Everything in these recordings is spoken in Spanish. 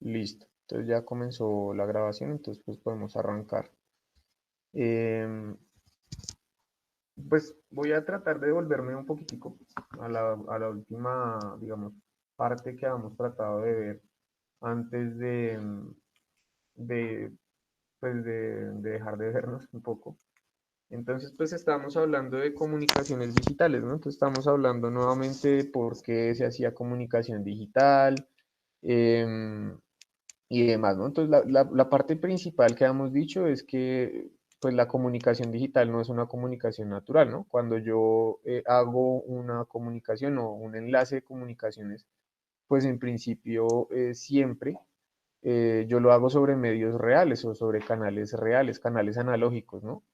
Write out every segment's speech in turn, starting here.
Listo. Entonces ya comenzó la grabación, entonces pues podemos arrancar. Em, pues voy a tratar de devolverme un poquitico a la última, digamos, parte que habíamos tratado de ver antes de, de dejar de vernos un poco. Entonces, pues estábamos hablando de comunicaciones digitales, ¿no? Entonces estamos hablando nuevamente de por qué se hacía comunicación digital, em, y demás, ¿no? Entonces, la parte principal que hemos dicho es que pues la comunicación digital no es una comunicación natural, ¿no? Cuando yo hago una comunicación o un enlace de comunicaciones, pues en principio siempre yo lo hago sobre medios reales o sobre canales reales, canales analógicos, ¿no?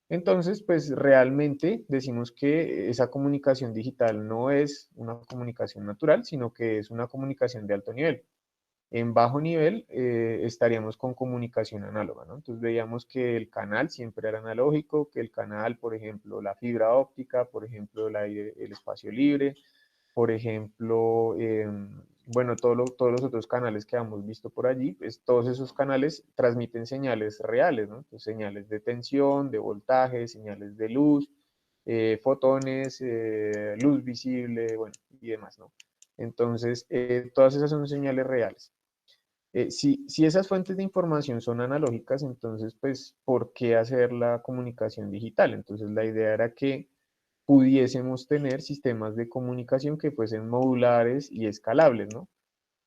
Entonces, pues realmente decimos que esa comunicación digital no es una comunicación natural, sino que es una comunicación de alto nivel. En bajo nivel estaríamos con comunicación análoga, ¿no? Entonces veíamos que el canal siempre era analógico, que el canal, por ejemplo, la fibra óptica, por ejemplo, el espacio libre, por ejemplo, bueno, todos los otros canales que hemos visto por allí, pues todos esos canales transmiten señales reales, ¿no? Entonces, señales de tensión, de voltaje, señales de luz, fotones, luz visible, bueno, y demás, ¿no? Entonces, todas esas son señales reales. Si esas fuentes de información son analógicas, entonces, pues, ¿por qué hacer la comunicación digital? Entonces, la idea era que pudiésemos tener sistemas de comunicación que fuesen modulares y escalables, ¿no?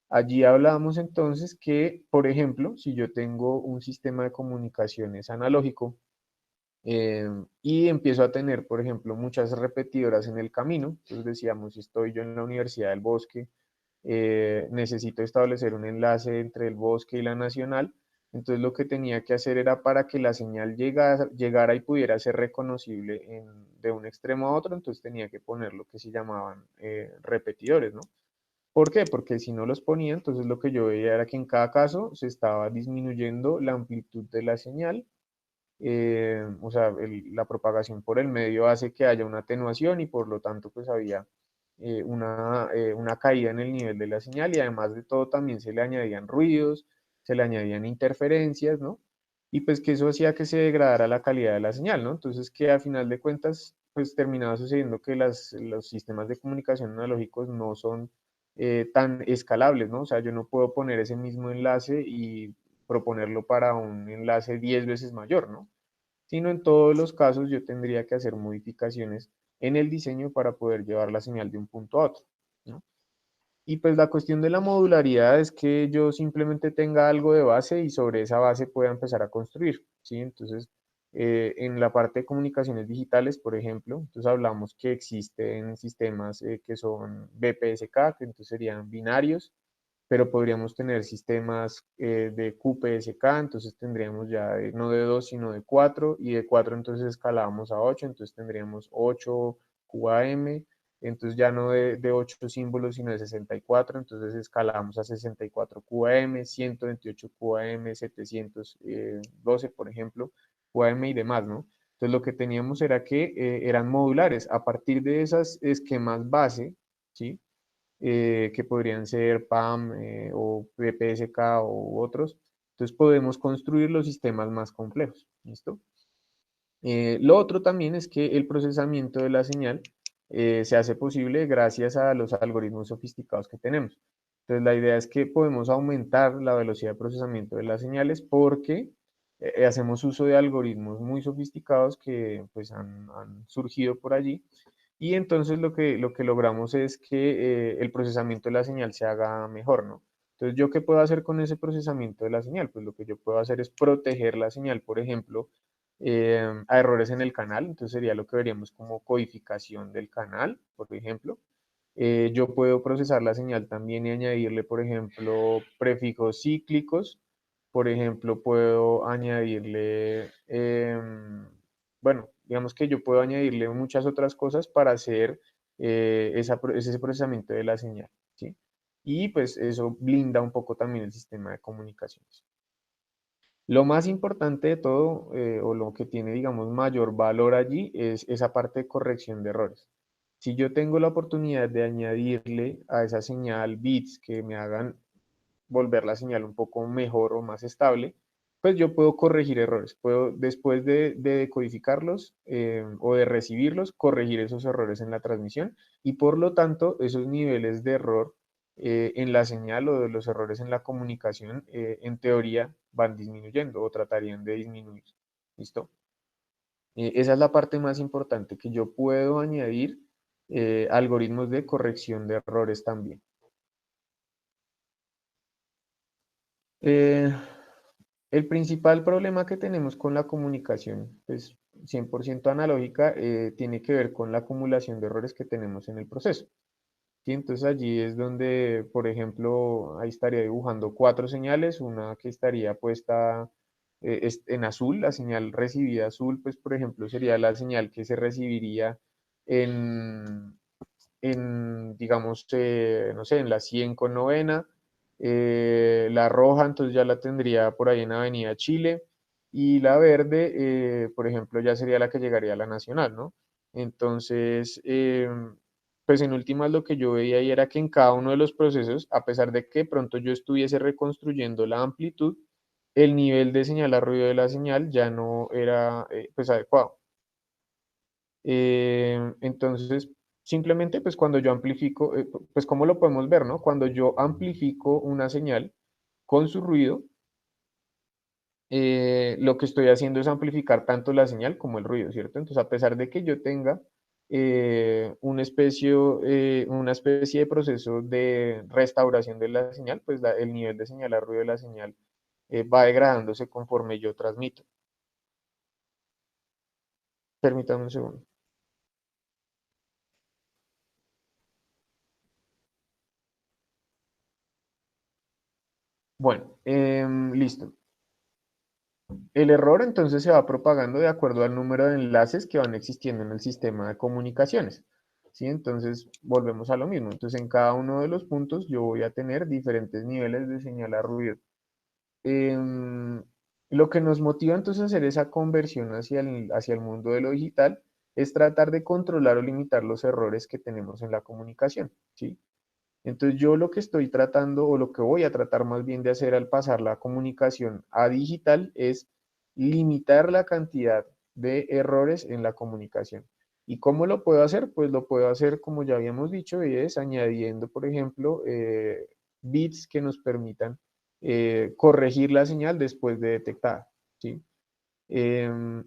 Allí hablábamos entonces que, por ejemplo, si yo tengo un sistema de comunicaciones analógico y empiezo a tener, por ejemplo, muchas repetidoras en el camino, entonces decíamos, si estoy yo en la Universidad del Bosque, necesito establecer un enlace entre el bosque y la nacional. Entonces lo que tenía que hacer era para que la señal llegara y pudiera ser reconocible de un extremo a otro, entonces tenía que poner lo que se llamaban repetidores, ¿no? ¿Por qué? Porque si no los ponía, entonces lo que yo veía era que en cada caso se estaba disminuyendo la amplitud de la señal, o sea, la propagación por el medio hace que haya una atenuación y por lo tanto pues había una caída en el nivel de la señal y además de todo también se le añadían ruidos, se le añadían interferencias, ¿no? Y pues que eso hacía que se degradara la calidad de la señal, ¿no? Entonces que a final de cuentas pues terminaba sucediendo que los sistemas de comunicación analógicos no son tan escalables, ¿no? O sea, yo no puedo poner ese mismo enlace y proponerlo para un enlace 10 veces mayor, ¿no? Sino en todos los casos yo tendría que hacer modificaciones en el diseño para poder llevar la señal de un punto a otro, ¿no? Y pues la cuestión de la modularidad es que yo simplemente tenga algo de base y sobre esa base pueda empezar a construir, ¿sí? Entonces, en la parte de comunicaciones digitales, por ejemplo, entonces hablamos que existen sistemas que son BPSK, que entonces serían binarios, pero podríamos tener sistemas de QPSK, entonces tendríamos ya no de 2 sino de 4 y de 4 entonces escalábamos a 8 entonces tendríamos 8 QAM, entonces ya no de 8 símbolos, sino de 64 entonces escalamos a 64 QAM, 128 QAM, 712, por ejemplo, QAM y demás, ¿no? Entonces lo que teníamos era que eran modulares. A partir de esas esquemas base, ¿sí? Que podrían ser PAM o PPSK u otros. Entonces podemos construir los sistemas más complejos. ¿Listo? Lo otro también es que el procesamiento de la señal se hace posible gracias a los algoritmos sofisticados que tenemos. Entonces la idea es que podemos aumentar la velocidad de procesamiento de las señales porque hacemos uso de algoritmos muy sofisticados que pues han surgido por allí y entonces lo que logramos es que el procesamiento de la señal se haga mejor, ¿no? Entonces, ¿yo qué puedo hacer con ese procesamiento de la señal? Pues lo que yo puedo hacer es proteger la señal, por ejemplo, a errores en el canal, entonces sería lo que veríamos como codificación del canal, por ejemplo. Yo puedo procesar la señal también y añadirle, por ejemplo, prefijos cíclicos. Por ejemplo, puedo añadirle, bueno, digamos que yo puedo añadirle muchas otras cosas para hacer ese procesamiento de la señal, ¿sí? Y pues eso blinda un poco también el sistema de comunicaciones. Lo más importante de todo, o lo que tiene, digamos, mayor valor allí, es esa parte de corrección de errores. Si yo tengo la oportunidad de añadirle a esa señal bits que me hagan volver la señal un poco mejor o más estable, pues yo puedo corregir errores. Puedo, después de decodificarlos o de recibirlos, corregir esos errores en la transmisión y por lo tanto esos niveles de error en la señal o de los errores en la comunicación, en teoría, van disminuyendo o tratarían de disminuir. ¿Listo? Esa es la parte más importante, que yo puedo añadir algoritmos de corrección de errores también. Eh, el principal problema que tenemos con la comunicación, pues 100% analógica, tiene que ver con la acumulación de errores que tenemos en el proceso. ¿Sí? Entonces allí es donde, por ejemplo, ahí estaría dibujando cuatro señales, una que estaría puesta en azul, la señal recibida azul, pues por ejemplo sería la señal que se recibiría en, digamos, no sé, en la 100 con novena, la roja entonces ya la tendría por ahí en Avenida Chile, y la verde, por ejemplo, ya sería la que llegaría a la Nacional, ¿no? Entonces, pues en últimas lo que yo veía ahí era que en cada uno de los procesos, a pesar de que pronto yo estuviese reconstruyendo la amplitud, el nivel de señal a ruido de la señal ya no era pues adecuado. Entonces, simplemente pues cuando yo amplifico, pues como lo podemos ver, ¿no? Cuando yo amplifico una señal con su ruido, lo que estoy haciendo es amplificar tanto la señal como el ruido, ¿cierto? Entonces, a pesar de que yo tenga una especie de proceso de restauración de la señal, pues el nivel de señal a ruido de la señal va degradándose conforme yo transmito. Permítame un segundo. Bueno, listo. El error entonces se va propagando de acuerdo al número de enlaces que van existiendo en el sistema de comunicaciones. ¿Sí? Entonces volvemos a lo mismo. Entonces en cada uno de los puntos yo voy a tener diferentes niveles de señal a ruido. Em, lo que nos motiva entonces a hacer esa conversión hacia el mundo de lo digital es tratar de controlar o limitar los errores que tenemos en la comunicación. ¿Sí? Entonces yo lo que estoy tratando o lo que voy a tratar más bien de hacer al pasar la comunicación a digital es limitar la cantidad de errores en la comunicación. ¿Y cómo lo puedo hacer? Pues lo puedo hacer como ya habíamos dicho y es añadiendo, por ejemplo, bits que nos permitan corregir la señal después de detectada. ¿Sí? Em,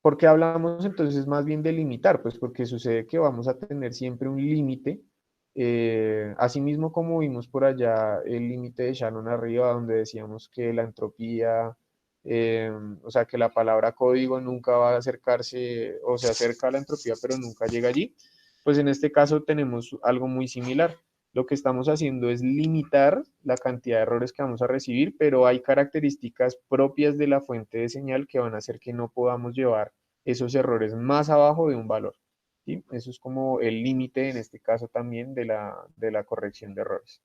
¿Por qué hablamos entonces más bien de limitar? Pues porque sucede que vamos a tener siempre un límite, asimismo como vimos por allá el límite de Shannon arriba, donde decíamos que la entropía, o sea, que la palabra código nunca va a acercarse o se acerca a la entropía, pero nunca llega allí. Pues en este caso tenemos algo muy similar. Lo que estamos haciendo es limitar la cantidad de errores que vamos a recibir, pero hay características propias de la fuente de señal que van a hacer que no podamos llevar esos errores más abajo de un valor. ¿Sí? Eso es como el límite en este caso también de la corrección de errores.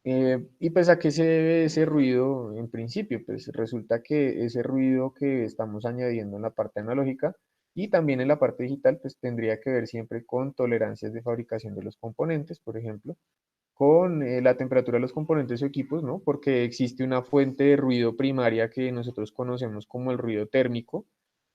Y pues a qué se debe ese ruido en principio, pues resulta que ese ruido que estamos añadiendo en la parte analógica y también en la parte digital, pues tendría que ver siempre con tolerancias de fabricación de los componentes, por ejemplo, con la temperatura de los componentes o equipos, ¿no? Porque existe una fuente de ruido primaria que nosotros conocemos como el ruido térmico,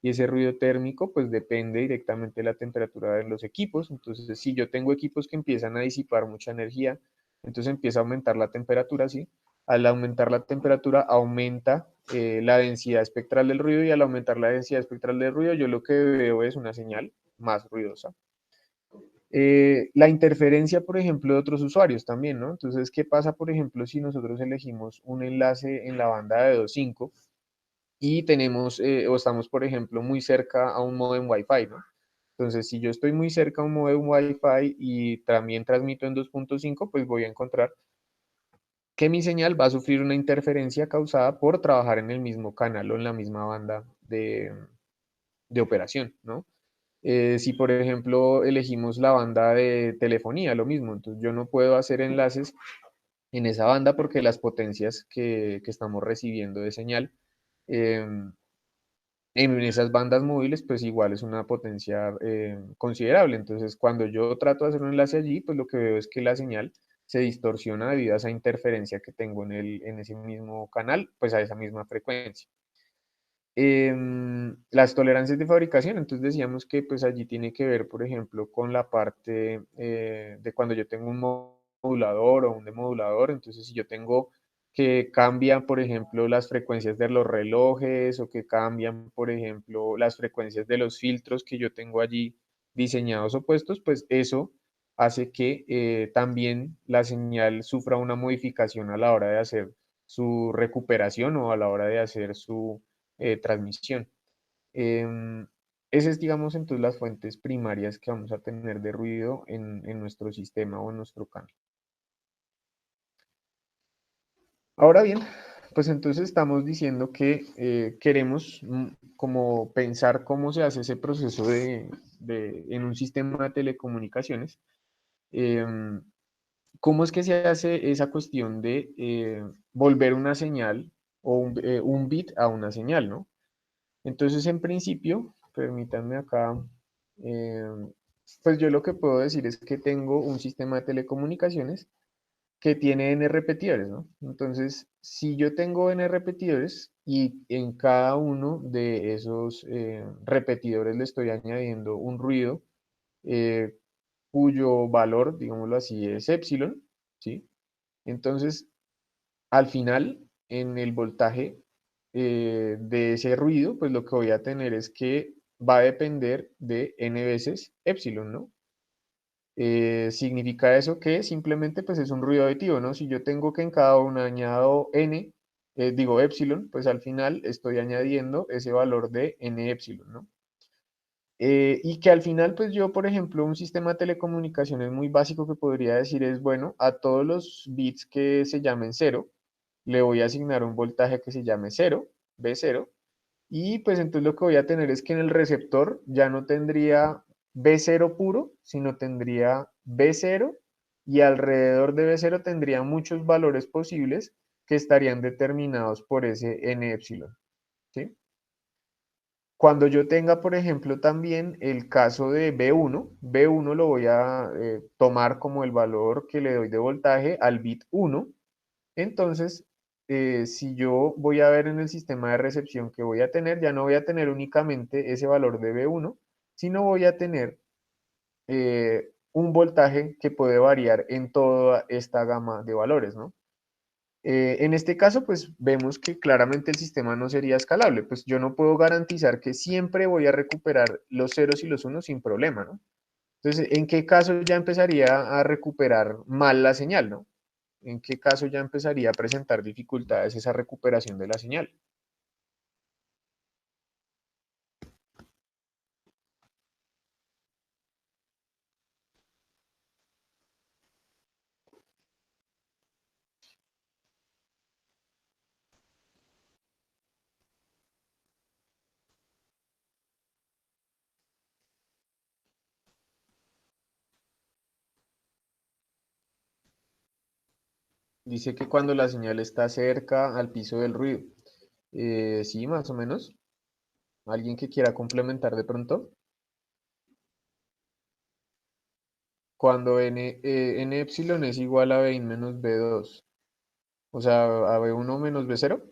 y ese ruido térmico pues depende directamente de la temperatura de los equipos. Entonces, si yo tengo equipos que empiezan a disipar mucha energía, entonces empieza a aumentar la temperatura, ¿sí? Al aumentar la temperatura aumenta la densidad espectral del ruido y al aumentar la densidad espectral del ruido yo lo que veo es una señal más ruidosa. La interferencia, por ejemplo, de otros usuarios también, ¿no? Entonces, ¿qué pasa, por ejemplo, si nosotros elegimos un enlace en la banda de 2.5 y tenemos, o estamos, por ejemplo, muy cerca a un modem Wi-Fi, ¿no? Entonces, si yo estoy muy cerca a un modem Wi-Fi y también transmito en 2.5, pues voy a encontrar que mi señal va a sufrir una interferencia causada por trabajar en el mismo canal o en la misma banda de operación, ¿no? Si por ejemplo elegimos la banda de telefonía, lo mismo, entonces yo no puedo hacer enlaces en esa banda porque las potencias que estamos recibiendo de señal eh, en esas bandas móviles, pues igual es una potencia considerable. Entonces, cuando yo trato de hacer un enlace allí, pues lo que veo es que la señal se distorsiona debido a esa interferencia que tengo en ese mismo canal, pues a esa misma frecuencia. Las tolerancias de fabricación, entonces decíamos que pues allí tiene que ver, por ejemplo, con la parte de cuando yo tengo un modulador o un demodulador, entonces si yo tengo que cambian, por ejemplo, las frecuencias de los relojes o que cambian, por ejemplo, las frecuencias de los filtros que yo tengo allí diseñados o puestos, pues eso hace que también la señal sufra una modificación a la hora de hacer su recuperación o a la hora de hacer su transmisión. Em, Esas, digamos, entonces las fuentes primarias que vamos a tener de ruido en nuestro sistema o en nuestro canal. Ahora bien, pues entonces estamos diciendo que queremos como pensar cómo se hace ese proceso en un sistema de telecomunicaciones. Em, ¿Cómo es que se hace esa cuestión de volver una señal o un bit a una señal, ¿no? Entonces, en principio, permítanme acá, eh, pues yo lo que puedo decir es que tengo un sistema de telecomunicaciones que tiene n repetidores, ¿no? Entonces, si yo tengo n repetidores y en cada uno de esos repetidores le estoy añadiendo un ruido eh, cuyo valor, digámoslo así, es epsilon, ¿sí? Entonces, al final, en el voltaje de ese ruido, pues lo que voy a tener es que va a depender de n veces epsilon, ¿no? Significa eso que simplemente pues es un ruido aditivo, ¿no? Si yo tengo que en cada uno añado n, digo epsilon, pues al final estoy añadiendo ese valor de n epsilon, ¿no? Y que al final, pues yo, por ejemplo, un sistema de telecomunicaciones muy básico que podría decir es, bueno, a todos los bits que se llamen cero, le voy a asignar un voltaje que se llame cero, B0, y pues entonces lo que voy a tener es que en el receptor ya no tendría B0 puro, sino tendría B0 y alrededor de B0 tendría muchos valores posibles que estarían determinados por ese N epsilon, ¿sí? Cuando yo tenga, por ejemplo, también el caso de B1 lo voy a tomar como el valor que le doy de voltaje al bit 1. Entonces, si yo voy a ver en el sistema de recepción que voy a tener, ya no voy a tener únicamente ese valor de B1, sino voy a tener un voltaje que puede variar en toda esta gama de valores, ¿no? En este caso, pues vemos que claramente el sistema no sería escalable, pues yo no puedo garantizar que siempre voy a recuperar los ceros y los unos sin problema, ¿no? Entonces, ¿en qué caso ya empezaría a recuperar mal la señal, ¿no? ¿En qué caso ya empezaría a presentar dificultades esa recuperación de la señal? Dice que cuando la señal está cerca al piso del ruido. Sí, más o menos. ¿Alguien que quiera complementar de pronto? Cuando n epsilon es igual a b menos b2. O sea, a B1 menos B0.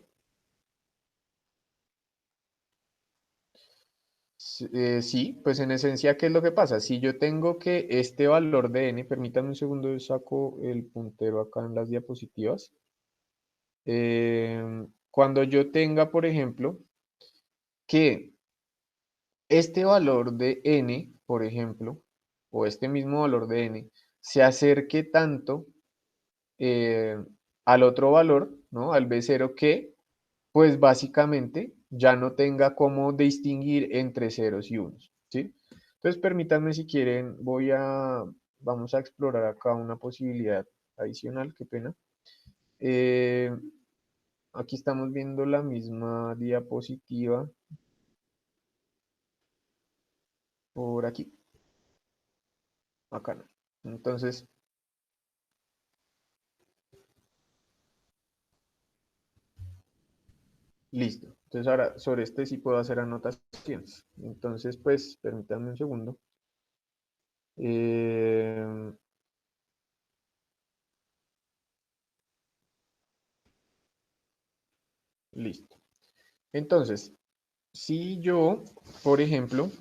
Sí, pues en esencia, ¿qué es lo que pasa? Si yo tengo que este valor de n, permítanme un segundo, yo saco el puntero acá en las diapositivas. Cuando yo tenga, por ejemplo, que este valor de n, por ejemplo, o este mismo valor de n, se acerque tanto eh, al otro valor, ¿no? Al B0 que pues básicamente ya no tenga cómo distinguir entre ceros y unos, ¿sí? Entonces permítanme si quieren, vamos a explorar acá una posibilidad adicional, qué pena. Eh, Aquí estamos viendo la misma diapositiva por aquí, acá no. Entonces, listo. Entonces ahora sobre este sí puedo hacer anotaciones. Entonces, pues, permítanme un segundo. Eh, Listo. Entonces, si yo, por ejemplo,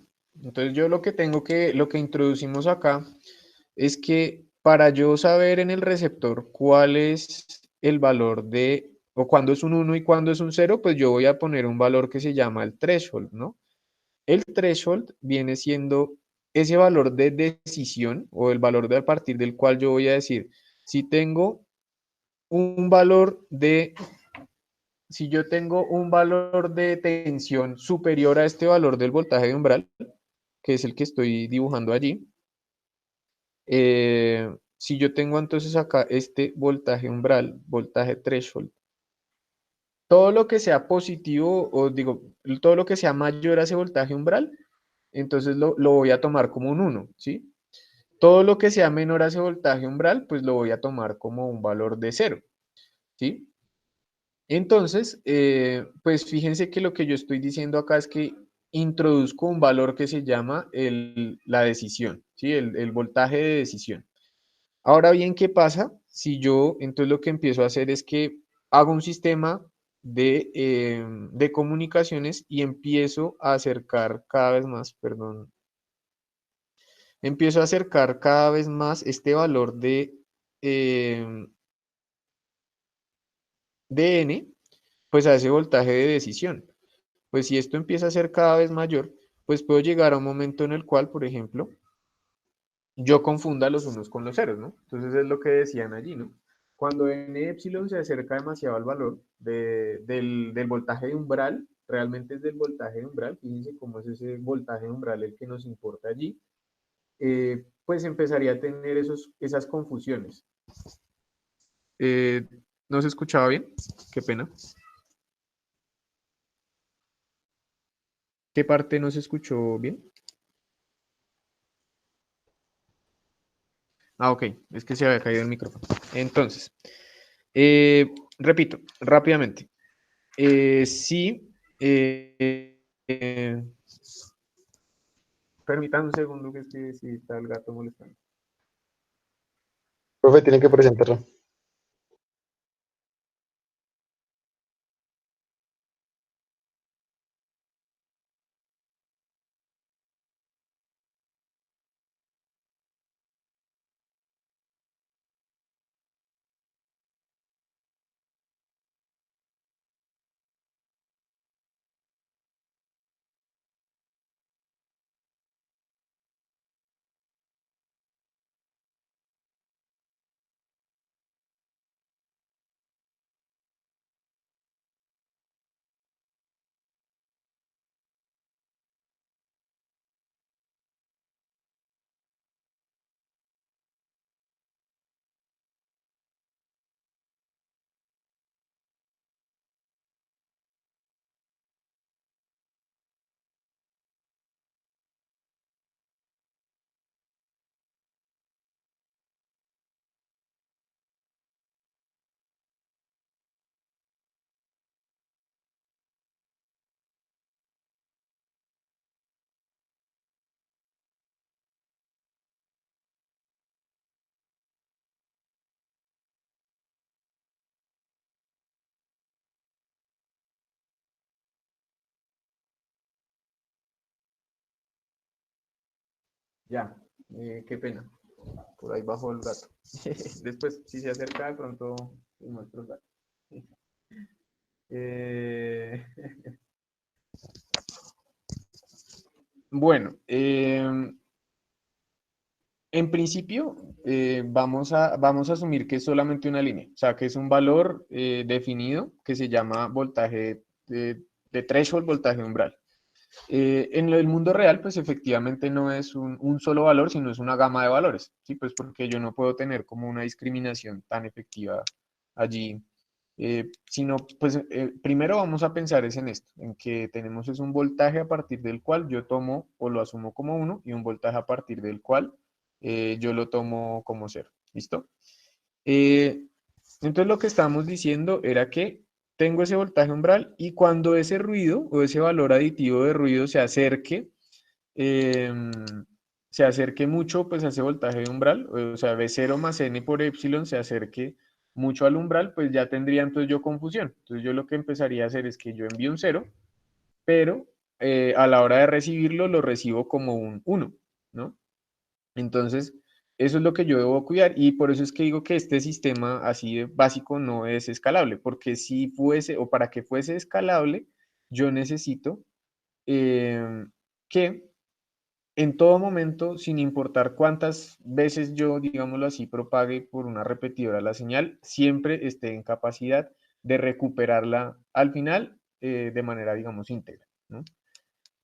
entonces yo lo que introducimos acá es que para yo saber en el receptor cuál es el valor de, o cuándo es un uno y cuándo es un cero, pues yo voy a poner un valor que se llama el threshold, ¿no? El threshold viene siendo ese valor de decisión o el valor de a partir del cual yo voy a decir, si tengo un valor de, si yo tengo un valor de tensión superior a este valor del voltaje de umbral, que es el que estoy dibujando allí, si yo tengo entonces acá este voltaje umbral, voltaje threshold, todo lo que sea positivo, o digo, todo lo que sea mayor a ese voltaje umbral, entonces lo voy a tomar como un uno, ¿sí? Todo lo que sea menor a ese voltaje umbral, pues lo voy a tomar como un valor de cero, ¿sí? Entonces, pues fíjense que lo que yo estoy diciendo acá es que introduzco un valor que se llama la decisión, ¿sí? El voltaje de decisión. Ahora bien, ¿qué pasa si yo, entonces lo que empiezo a hacer es que hago un sistema de comunicaciones y empiezo a acercar cada vez más, perdón, empiezo a acercar cada vez más este valor eh, de n, pues a ese voltaje de decisión. Pues si esto empieza a ser cada vez mayor, pues puedo llegar a un momento en el cual, por ejemplo, yo confunda los unos con los ceros, ¿no? Entonces es lo que decían allí, ¿no? Cuando n epsilon se acerca demasiado al valor del voltaje de umbral, realmente es del voltaje de umbral, fíjense cómo es ese voltaje de umbral el que nos importa allí, pues empezaría a tener esas confusiones. Eh, ¿No se escuchaba bien? Qué pena. ¿Qué parte no se escuchó bien? Ah, ok, es que se había caído el micrófono. Entonces, repito, rápidamente. Sí, eh, permítanme un segundo que es que si está el gato molestando. Profe, tiene que presentarlo. Ya, qué pena. Por ahí bajó el gato. Después, si se acerca de pronto, les muestro el gato. Eh, bueno, en principio, vamos a asumir que es solamente una línea, o sea, que es un valor definido que se llama voltaje de threshold, voltaje umbral. En el mundo real, pues efectivamente no es un solo valor, sino es una gama de valores, ¿sí? Pues porque yo no puedo tener como una discriminación tan efectiva allí, sino, pues primero vamos a pensar es en esto, en que tenemos es un voltaje a partir del cual yo tomo o lo asumo como uno y un voltaje a partir del cual yo lo tomo como cero, ¿listo? Eh, entonces lo que estábamos diciendo era que tengo ese voltaje umbral y cuando ese ruido o ese valor aditivo de ruido em, se acerque mucho pues a ese voltaje umbral, o sea, V0 más N por epsilon se acerque mucho al umbral, pues ya tendría entonces yo confusión. Entonces yo lo que empezaría a hacer es que yo envío un 0, pero a la hora de recibirlo lo recibo como un 1, ¿no? Entonces, eso es lo que yo debo cuidar y por eso es que digo que este sistema así de básico no es escalable, porque si fuese o para que fuese escalable, yo necesito que en todo momento, sin importar cuántas veces yo, digámoslo así, propague por una repetidora la señal, siempre esté en capacidad de recuperarla al final de manera, digamos, íntegra, ¿no?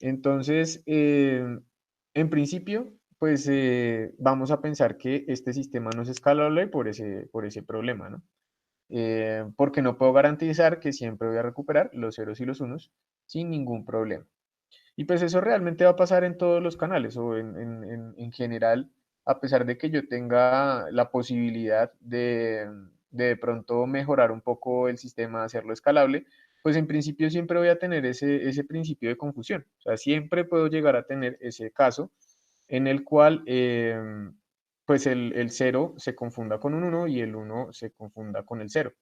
Entonces, en principio, pues vamos a pensar que este sistema no es escalable por ese problema, ¿no? Porque no puedo garantizar que siempre voy a recuperar los ceros y los unos sin ningún problema. Y pues eso realmente va a pasar en todos los canales o en general, a pesar de que yo tenga la posibilidad de pronto mejorar un poco el sistema, hacerlo escalable, pues en principio siempre voy a tener ese principio de confusión. O sea, siempre puedo llegar a tener ese caso en el cual pues el 0 se confunda con un uno y el uno se confunda con el cero.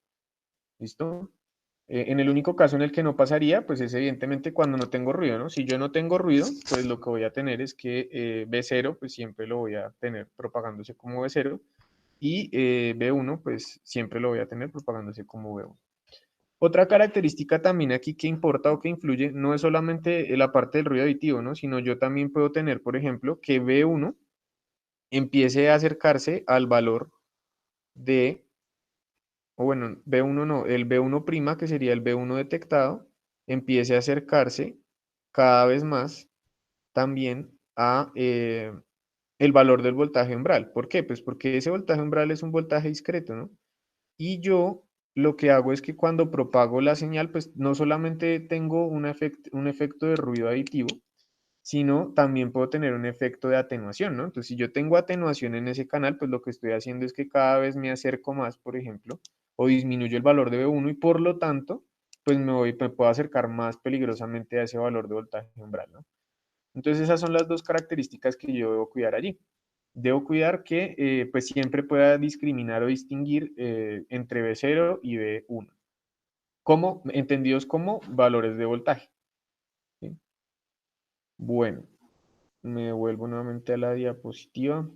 ¿Listo? En el único caso en el que no pasaría, pues es evidentemente cuando no tengo ruido, ¿no? Si yo no tengo ruido, pues lo que voy a tener es que B0, pues siempre lo voy a tener propagándose como B0 y B1, pues siempre lo voy a tener propagándose como B1. Otra característica también aquí que importa o que influye no es solamente la parte del ruido aditivo, ¿no? Sino yo también puedo tener, por ejemplo, que B1 empiece a acercarse al valor de o bueno, B1 no, el B1', que sería el B1 detectado, empiece a acercarse cada vez más también a el valor del voltaje umbral. ¿Por qué? Pues porque ese voltaje umbral es un voltaje discreto, ¿no? Y yo lo que hago es que cuando propago la señal, pues no solamente tengo un efecto de ruido aditivo, sino también puedo tener un efecto de atenuación, ¿no? Entonces, si yo tengo atenuación en ese canal, pues lo que estoy haciendo es que cada vez me acerco más, por ejemplo, o disminuyo el valor de B1 y por lo tanto, pues me puedo acercar más peligrosamente a ese valor de voltaje umbral, ¿no? Entonces, esas son las dos características que yo debo cuidar allí. Debo cuidar que pues siempre pueda discriminar o distinguir entre B0 y B1, como, entendidos como valores de voltaje, ¿sí? Bueno, me vuelvo nuevamente a la diapositiva.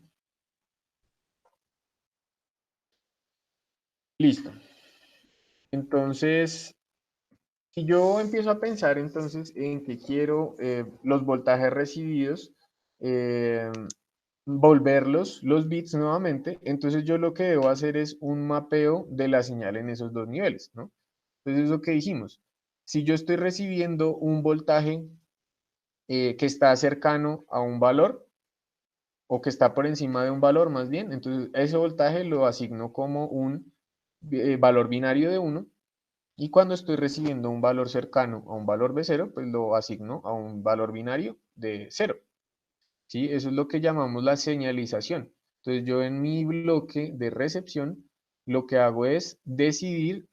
Listo. Entonces, si yo empiezo a pensar entonces en que quiero los voltajes recibidos, eh, volverlos los bits nuevamente, entonces yo lo que debo hacer es un mapeo de la señal en esos dos niveles, ¿no? Entonces, es lo que dijimos. Si yo estoy recibiendo un voltaje que está cercano a un valor, o que está por encima de un valor más bien, entonces ese voltaje lo asigno como un valor binario de 1 y cuando estoy recibiendo un valor cercano a un valor de 0, pues lo asigno a un valor binario de 0. ¿Sí? Eso es lo que llamamos la señalización. Entonces yo en mi bloque de recepción lo que hago es decidir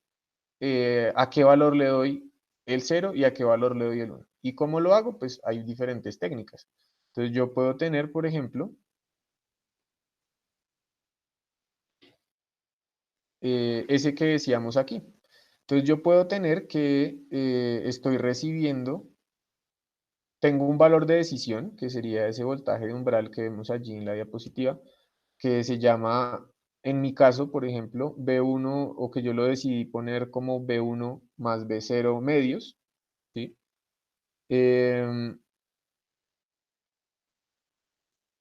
a qué valor le doy el 0 y a qué valor le doy el 1. ¿Y cómo lo hago? Pues hay diferentes técnicas. Entonces yo puedo tener, por ejemplo, ese que decíamos aquí. Entonces yo puedo tener que estoy recibiendo, tengo un valor de decisión, que sería ese voltaje de umbral que vemos allí en la diapositiva, que se llama, en mi caso, por ejemplo, B1, o que yo lo decidí poner como B1 más B0 medios, ¿sí? Em,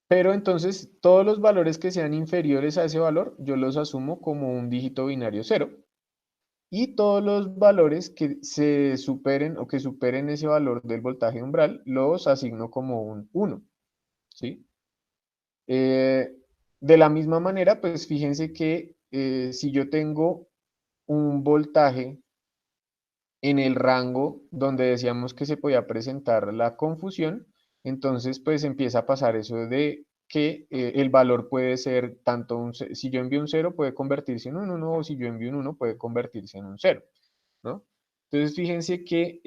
pero entonces todos los valores que sean inferiores a ese valor, yo los asumo como un dígito binario cero. Y todos los valores que se superen o que superen ese valor del voltaje umbral, los asigno como un 1, ¿sí? Eh, de la misma manera, pues fíjense que si yo tengo un voltaje en el rango donde decíamos que se podía presentar la confusión, entonces pues empieza a pasar eso de que el valor puede ser tanto si yo envío un cero puede convertirse en un 1 o si yo envío un 1 puede convertirse en un cero, ¿no? Entonces fíjense que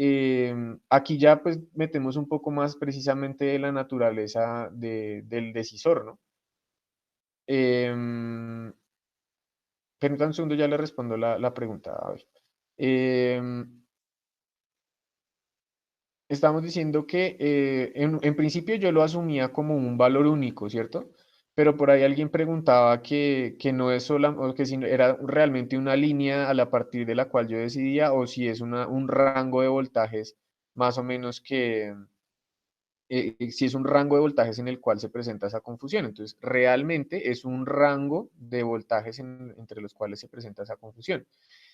aquí ya pues metemos un poco más precisamente de la naturaleza del decisor, ¿no? Em, Permítanme un segundo, ya le respondo la pregunta. A ver. Em, Estamos diciendo que en principio yo lo asumía como un valor único, ¿cierto? Pero por ahí alguien preguntaba que no es sola, o que si no- era realmente una línea a la partir de la cual yo decidía, o si es un rango de voltajes más o menos si es un rango de voltajes en el cual se presenta esa confusión. Entonces, realmente es un rango de voltajes entre los cuales se presenta esa confusión.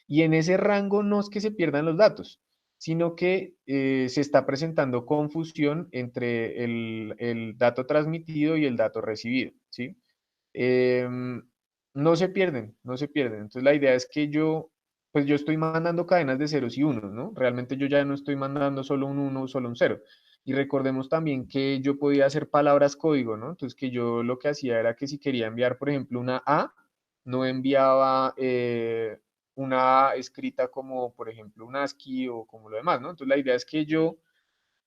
Y en ese rango no es que se pierdan los datos, sino que se está presentando confusión entre el dato transmitido y el dato recibido, ¿sí? Em, no se pierden, no se pierden. Entonces la idea es que pues yo estoy mandando cadenas de ceros y unos, ¿no? Realmente yo ya no estoy mandando solo un uno o solo un cero. Y recordemos también que yo podía hacer palabras código, ¿no? Entonces que yo lo que hacía era que si quería enviar, por ejemplo, una A, no enviaba una A escrita como, por ejemplo, un ASCII o como lo demás, ¿no? Entonces la idea es que yo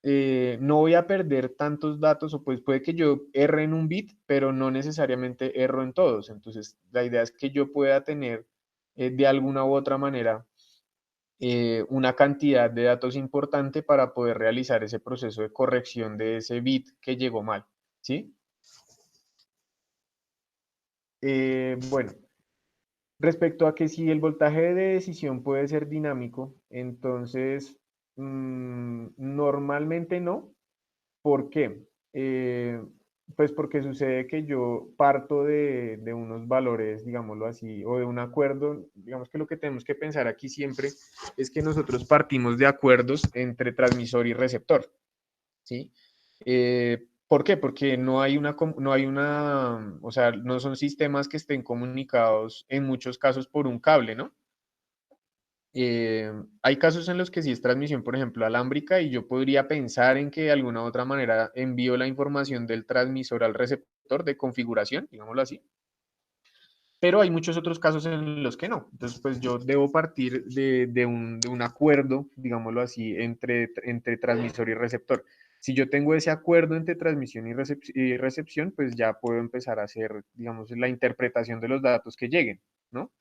no voy a perder tantos datos, o pues puede que yo erre en un bit, pero no necesariamente erro en todos. Entonces, la idea es que yo pueda tener de alguna u otra manera una cantidad de datos importante para poder realizar ese proceso de corrección de ese bit que llegó mal, ¿sí? Bueno, respecto a que si el voltaje de decisión puede ser dinámico, entonces normalmente no. ¿Por qué? Eh, pues porque sucede que yo parto de unos valores, digámoslo así, o de un acuerdo. Digamos que lo que tenemos que pensar aquí siempre es que nosotros partimos de acuerdos entre transmisor y receptor, ¿sí? ¿Por qué? Porque o sea, no son sistemas que estén comunicados en muchos casos por un cable, ¿no? Hay casos en los que sí es transmisión, por ejemplo, alámbrica, y yo podría pensar en que de alguna u otra manera envío la información del transmisor al receptor de configuración, digámoslo así, pero hay muchos otros casos en los que no. Entonces, pues yo debo partir de un acuerdo, digámoslo así, entre transmisor y receptor. Si yo tengo ese acuerdo entre transmisión y recepción, pues ya puedo empezar a hacer, digamos, la interpretación de los datos que lleguen, ¿no?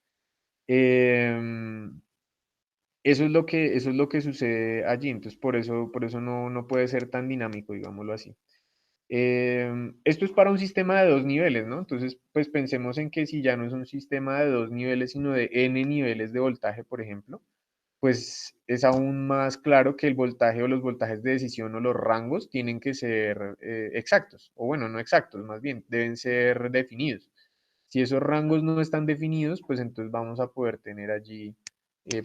Em, eso es lo que sucede allí. Entonces por eso no puede ser tan dinámico, digámoslo así. Esto es para un sistema de dos niveles, ¿no? Entonces, pues pensemos en que si ya no es un sistema de dos niveles, sino de n niveles de voltaje, por ejemplo, pues es aún más claro que el voltaje o los voltajes de decisión o los rangos tienen que ser exactos, o bueno, no exactos, más bien, deben ser definidos. Si esos rangos no están definidos, pues entonces vamos a poder tener allí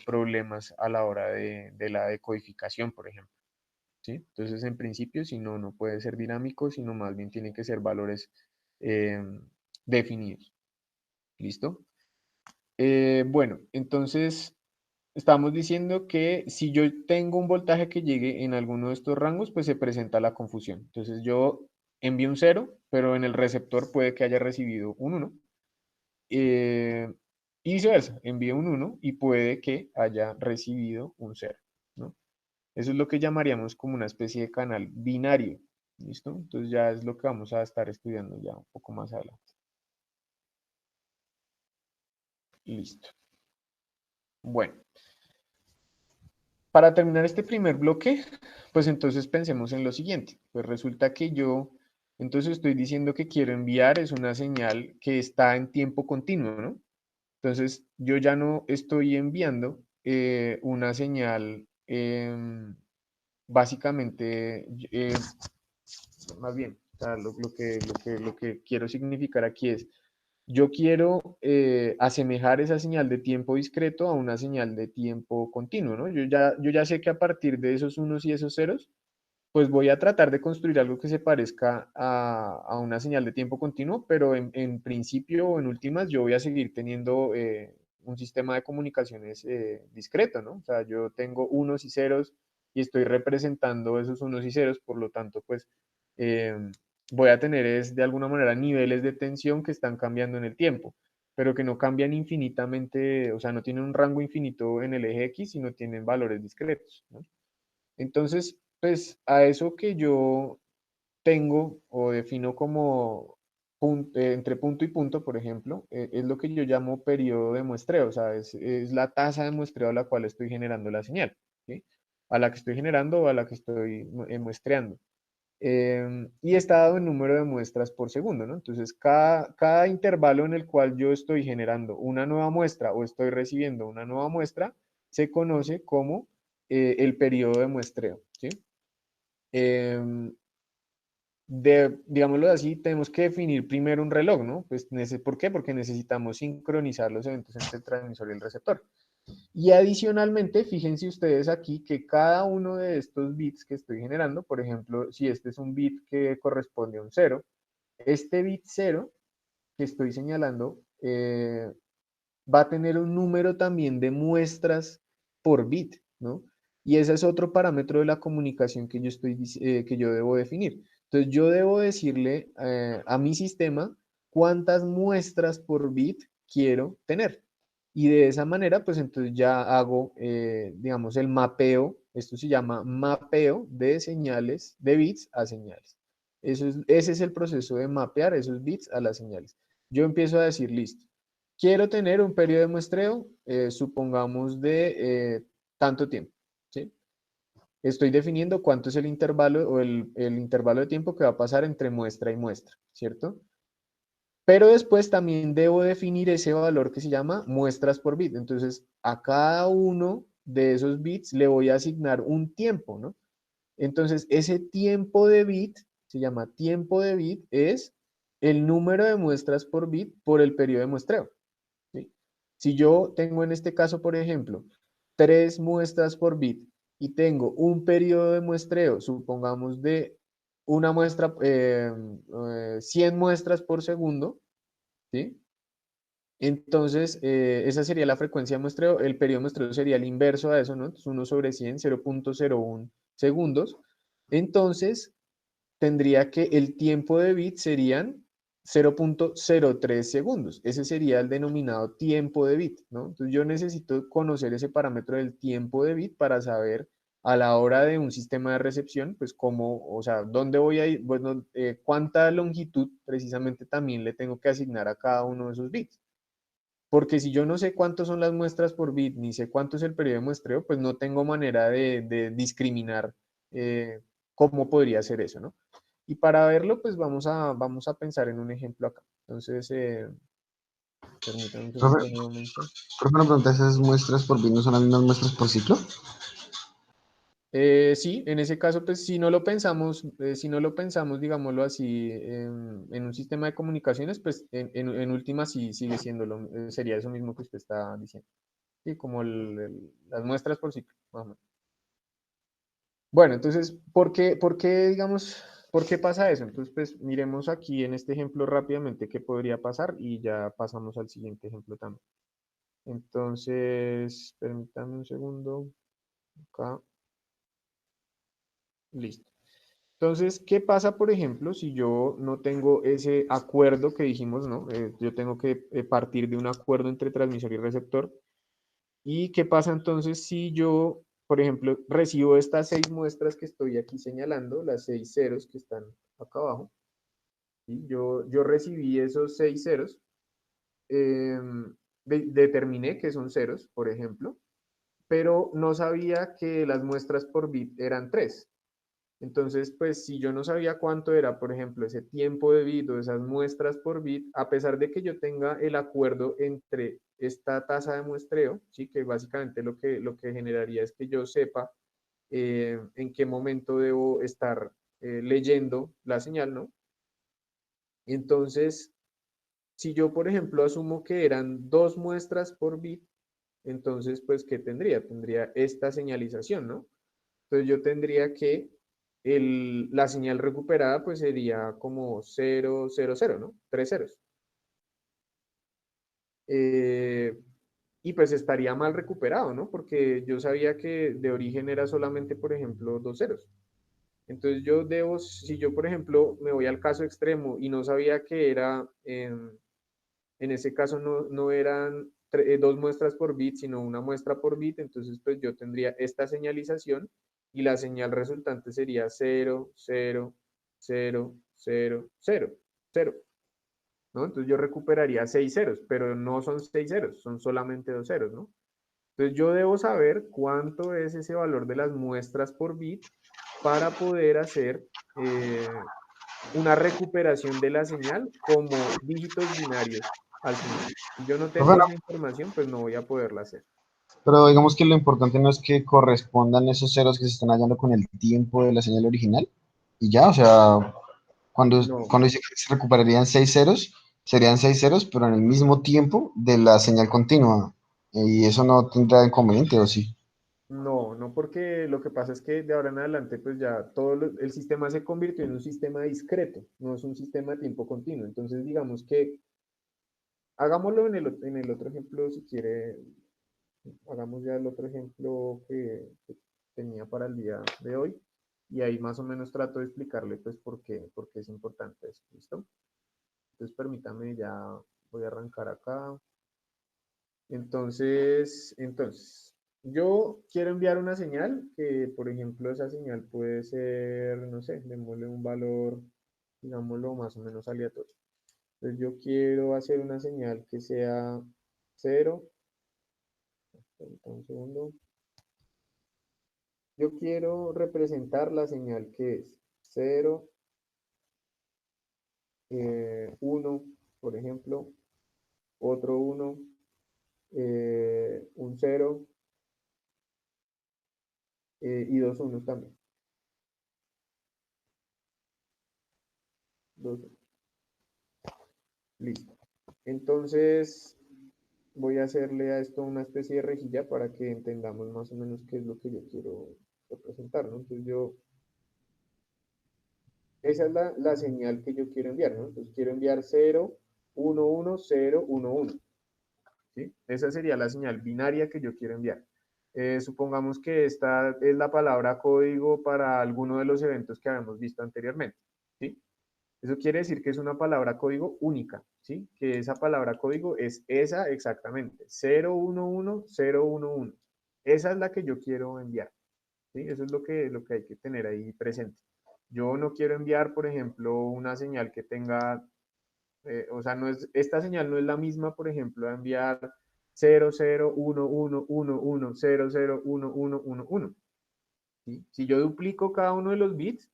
problemas a la hora de la decodificación, por ejemplo, ¿sí? Entonces, en principio, si no, no puede ser dinámico, sino más bien tienen que ser valores eh, definidos. ¿Listo? Bueno, entonces estamos diciendo que si yo tengo un voltaje que llegue en alguno de estos rangos, pues se presenta la confusión. Entonces yo envío un cero, pero en el receptor puede que haya recibido un uno. eh, y viceversa, envío un uno y puede que haya recibido un cero, ¿no? Eso es lo que llamaríamos como una especie de canal binario. ¿Listo? Entonces ya es lo que vamos a estar estudiando ya un poco más adelante. Listo. Bueno, para terminar este primer bloque, pues entonces pensemos en lo siguiente. Pues resulta que yo, entonces estoy diciendo que quiero enviar es una señal que está en tiempo continuo, ¿no? Entonces yo ya no estoy enviando una señal, básicamente, más bien, o sea, lo que quiero significar aquí es, yo quiero asemejar esa señal de tiempo discreto a una señal de tiempo continuo, ¿no? Yo ya sé que a partir de esos unos y esos ceros, pues voy a tratar de construir algo que se parezca a una señal de tiempo continuo, pero en principio o en últimas yo voy a seguir teniendo un sistema de comunicaciones discreto, ¿no? O sea, yo tengo unos y ceros y estoy representando esos unos y ceros, por lo tanto, pues eh, voy a tener es de alguna manera niveles de tensión que están cambiando en el tiempo, pero que no cambian infinitamente, o sea, no tienen un rango infinito en el eje X, sino tienen valores discretos, ¿no? Entonces, pues a eso que yo tengo o defino entre punto y punto, por ejemplo, es lo que yo llamo periodo de muestreo, o sea, es la tasa de muestreo a la cual estoy generando la señal, ¿sí? A la que estoy generando o a la que estoy muestreando. Y está dado en número de muestras por segundo, ¿no? Entonces, cada intervalo en el cual yo estoy generando una nueva muestra o estoy recibiendo una nueva muestra, se conoce como el periodo de muestreo, ¿sí? Em, digámoslo así, tenemos que definir primero un reloj, ¿no? Pues, ¿por qué? Porque necesitamos sincronizar los eventos entre el transmisor y el receptor. Y adicionalmente, fíjense ustedes aquí que cada uno de estos bits que estoy generando, por ejemplo, si este es un bit que corresponde a un cero, este bit cero que estoy señalando va a tener un número también de muestras por bit, ¿no? Y ese es otro parámetro de la comunicación que yo debo definir. Entonces, yo debo decirle a mi sistema cuántas muestras por bit quiero tener. Y de esa manera, pues entonces ya hago, digamos, el mapeo. Esto se llama mapeo de señales, de bits a señales. Ese es el proceso de mapear esos bits a las señales. Yo empiezo a decir, listo, quiero tener un periodo de muestreo, supongamos de tanto tiempo, ¿sí? Estoy definiendo cuánto es el intervalo o el intervalo de tiempo que va a pasar entre muestra y muestra, ¿cierto? Pero después también debo definir ese valor que se llama muestras por bit. Entonces, a cada uno de esos bits le voy a asignar un tiempo, ¿no? Entonces, ese tiempo de bit, se llama tiempo de bit, es el número de muestras por bit por el periodo de muestreo. ¿Sí? Si yo tengo en este caso, por ejemplo, 3 muestras por bit y tengo un periodo de muestreo, supongamos de una muestra, 100 muestras por segundo, ¿sí? Entonces, esa sería la frecuencia de muestreo. El periodo de muestreo sería el inverso a eso, ¿no? Entonces, 1 sobre 100, 0.01 segundos. Entonces, tendría que el tiempo de bit serían 0.03 segundos. Ese sería el denominado tiempo de bit, ¿no? Entonces, yo necesito conocer ese parámetro del tiempo de bit para saber a la hora de un sistema de recepción, pues cómo, o sea, dónde voy a ir, bueno, cuánta longitud precisamente también le tengo que asignar a cada uno de esos bits. Porque si yo no sé cuántos son las muestras por bit, ni sé cuánto es el periodo de muestreo, pues no tengo manera de discriminar eh, cómo podría ser eso, ¿no? Y para verlo, pues vamos a pensar en un ejemplo acá. Entonces, permítanme un Profe, segundo nuevamente. profe, una pregunta, ¿esas muestras por bit no son las mismas muestras por ciclo? Sí, en ese caso, pues si no lo pensamos, digámoslo así, en un sistema de comunicaciones, pues en última sí sigue siendo sería eso mismo que usted está diciendo. Sí, como las muestras por ciclo, más o menos. Bueno, entonces, por qué pasa eso? Entonces, pues miremos aquí en este ejemplo rápidamente qué podría pasar y ya pasamos al siguiente ejemplo también. Entonces, permítanme un segundo. Acá, listo. Entonces, ¿qué pasa, por ejemplo, si yo no tengo ese acuerdo que dijimos, ¿no? Yo tengo que partir de un acuerdo entre transmisor y receptor. ¿Y qué pasa entonces si yo, por ejemplo, recibo estas 6 muestras que estoy aquí señalando, las 6 ceros que están acá abajo? ¿Sí? Yo recibí esos 6 ceros, eh, determiné que son ceros, por ejemplo, pero no sabía que las muestras por bit eran 3. Entonces, pues si yo no sabía cuánto era, por ejemplo, ese tiempo de bit o esas muestras por bit, a pesar de que yo tenga el acuerdo entre esta tasa de muestreo, ¿sí? Que básicamente lo que generaría es que yo sepa en qué momento debo estar leyendo la señal, ¿no? Entonces, si yo, por ejemplo, asumo que eran 2 muestras por bit, entonces, pues, ¿qué tendría? Tendría esta señalización, ¿no? Entonces yo tendría que la señal recuperada pues sería como 0, 0, 0, ¿no? 3 ceros. Eh, y pues estaría mal recuperado, ¿no? Porque yo sabía que de origen era solamente, por ejemplo, 2 ceros. Entonces yo debo, si yo, por ejemplo, me voy al caso extremo y no sabía que era, en ese caso no eran 2 muestras por bit, sino una muestra por bit, entonces pues yo tendría esta señalización y la señal resultante sería 0, 0, 0, 0, 0, 0. ¿no? Entonces yo recuperaría 6 ceros, pero no son 6 ceros, son solamente 2 ceros, ¿no? Entonces yo debo saber cuánto es ese valor de las muestras por bit para poder hacer una recuperación de la señal como dígitos binarios al final. Si yo no tengo Bueno, esa información, pues no voy a poderla hacer. pero digamos que lo importante no es que correspondan esos ceros que se están hallando con el tiempo de la señal original. Y ya, o sea, No, cuando dice que se recuperarían 6 ceros, serían 6 ceros, pero en el mismo tiempo de la señal continua. Y eso no tendrá inconveniente, ¿o sí? no, porque lo que pasa es que de ahora en adelante, pues ya el sistema se convirtió en un sistema discreto, no es un sistema de tiempo continuo. Entonces, digamos que hagámoslo en el otro ejemplo, si quiere, hagamos ya el otro ejemplo que tenía para el día de hoy. Y ahí más o menos trato de explicarle, pues, por qué es importante eso. ¿Listo? Entonces, permítame, ya voy a arrancar acá. Entonces, yo quiero enviar una señal que, por ejemplo, esa señal puede ser, no sé, démosle un valor, digámoslo, más o menos aleatorio. Entonces, yo quiero hacer una señal que sea cero. Permítame un segundo. Yo quiero representar la señal que es cero, 1, por ejemplo, otro uno, un cero, y dos unos también. Dos, listo. Entonces, voy a hacerle a esto una especie de rejilla para que entendamos más o menos qué es lo que yo quiero representar, ¿no? Entonces, esa es la señal que yo quiero enviar, ¿no? Entonces, quiero enviar 0, 1, 1, 0, 1, 1. ¿Sí? Esa sería la señal binaria que yo quiero enviar. Supongamos que esta es la palabra código para alguno de los eventos que habíamos visto anteriormente. ¿Sí? Eso quiere decir que es una palabra código única, ¿sí? Que esa palabra código es esa exactamente, 011, 011. Esa es la que yo quiero enviar, ¿sí? Eso es lo que hay que tener ahí presente. Yo no quiero enviar, por ejemplo, una señal que tenga, o sea, esta señal no es la misma, por ejemplo, a enviar 001111001111. ¿Sí? Si yo duplico cada uno de los bits,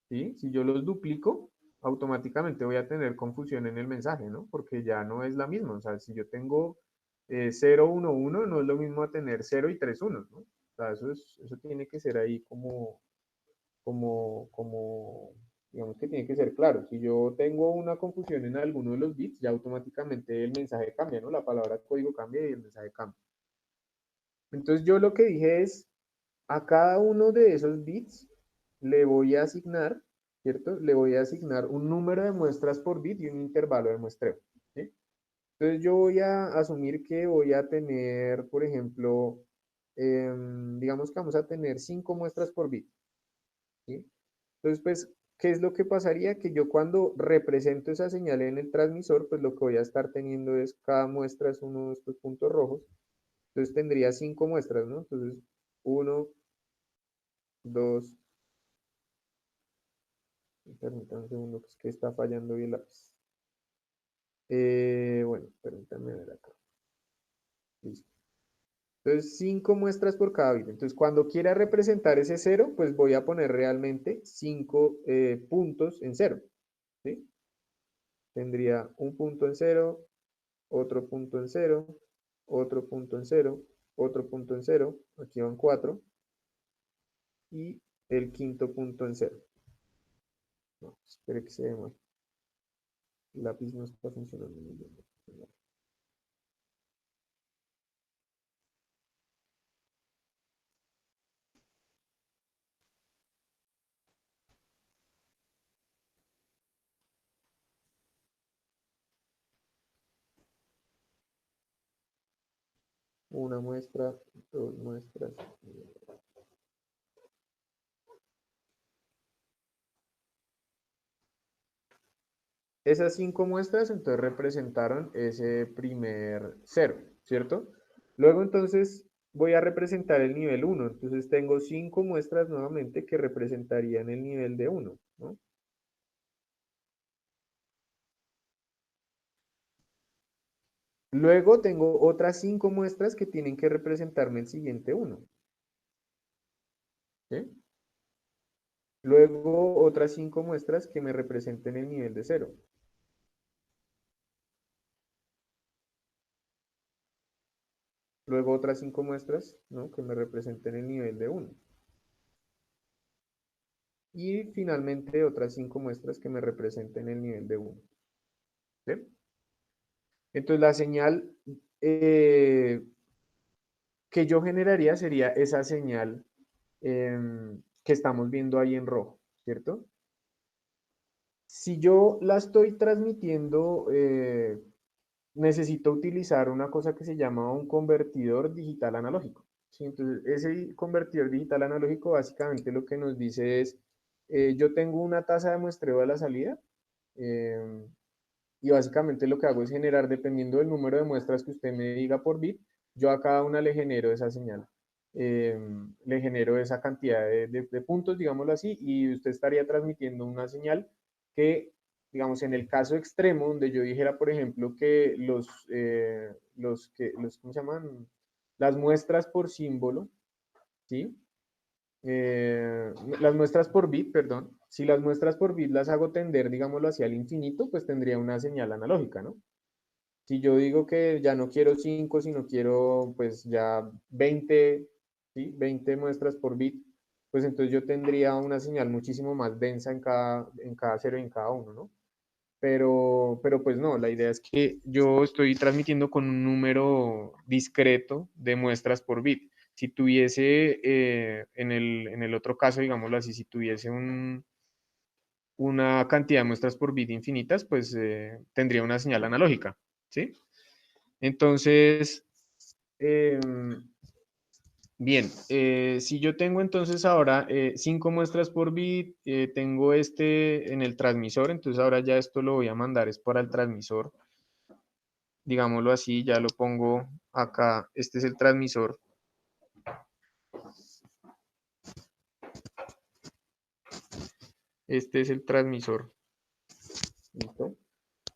¿sí? Si yo los duplico, automáticamente voy a tener confusión en el mensaje, ¿no? Porque ya no es la misma. O sea, si yo tengo 0, 1, 1, no es lo mismo a tener 0 y 3 unos, ¿no? O sea, eso tiene que ser ahí digamos que tiene que ser claro. Si yo tengo una confusión en alguno de los bits, ya automáticamente el mensaje cambia, ¿no? La palabra código cambia y el mensaje cambia. Entonces yo lo que dije es, a cada uno de esos bits le voy a asignar, ¿cierto? Le voy a asignar un número de muestras por bit y un intervalo de muestreo, ¿sí? Entonces yo voy a asumir que voy a tener, por ejemplo, digamos que vamos a tener 5 muestras por bit, ¿sí? Entonces, pues, ¿qué es lo que pasaría? Que yo cuando represento esa señal en el transmisor, pues lo que voy a estar teniendo es cada muestra es uno de estos puntos rojos. Entonces tendría 5 muestras, ¿no? Entonces, uno, 2, permítame un segundo, que es que está fallando bien el lápiz. Bueno, permítame ver acá. Listo. Entonces, 5 muestras por cada bit. Entonces, cuando quiera representar ese cero, pues voy a poner realmente 5 puntos en cero. ¿Sí? Tendría un punto en cero, otro punto en cero, otro punto en cero, otro punto en cero. Aquí van 4. Y el quinto punto en cero. No, espere que se demore. El lápiz no está funcionando muy bien. Una muestra, dos muestras. Esas 5 muestras entonces representaron ese primer cero, ¿cierto? Luego entonces voy a representar el nivel uno. Entonces tengo 5 muestras nuevamente que representarían el nivel de uno, ¿no? Luego tengo otras 5 muestras que tienen que representarme el siguiente 1. ¿Sí? Luego otras 5 muestras que me representen el nivel de 0. Luego otras 5 muestras, ¿no?, que me representen el nivel de 1. Y finalmente otras 5 muestras que me representen el nivel de 1. ¿Sí? Entonces la señal que yo generaría sería esa señal que estamos viendo ahí en rojo, ¿cierto? Si yo la estoy transmitiendo, necesito utilizar una cosa que se llama un convertidor digital analógico. ¿Sí? Entonces, ese convertidor digital analógico básicamente lo que nos dice es, yo tengo una tasa de muestreo a la salida, eh, y básicamente lo que hago es generar, dependiendo del número de muestras que usted me diga por bit, yo a cada una le genero esa señal. Le genero esa cantidad de puntos, digámoslo así, y usted estaría transmitiendo una señal que, digamos, en el caso extremo, donde yo dijera, por ejemplo, que ¿cómo se llaman? Las muestras por símbolo, ¿sí? Las muestras por bit, perdón. Si las muestras por bit las hago tender, digámoslo, hacia el infinito, pues tendría una señal analógica, ¿no? Si yo digo que ya no quiero 5, sino quiero pues ya 20, ¿sí? 20 muestras por bit, pues entonces yo tendría una señal muchísimo más densa en cada cero y en cada uno, ¿no? Pero pues no, la idea es que yo estoy transmitiendo con un número discreto de muestras por bit. Si tuviese, en el otro caso, digámoslo así, si tuviese una cantidad de muestras por bit infinitas, pues tendría una señal analógica, ¿sí? Entonces, bien, si yo tengo entonces ahora 5 muestras por bit, tengo este en el transmisor, entonces ahora ya esto lo voy a mandar es para el transmisor, digámoslo así, ya lo pongo acá, este es el transmisor. Este es el transmisor. ¿Listo?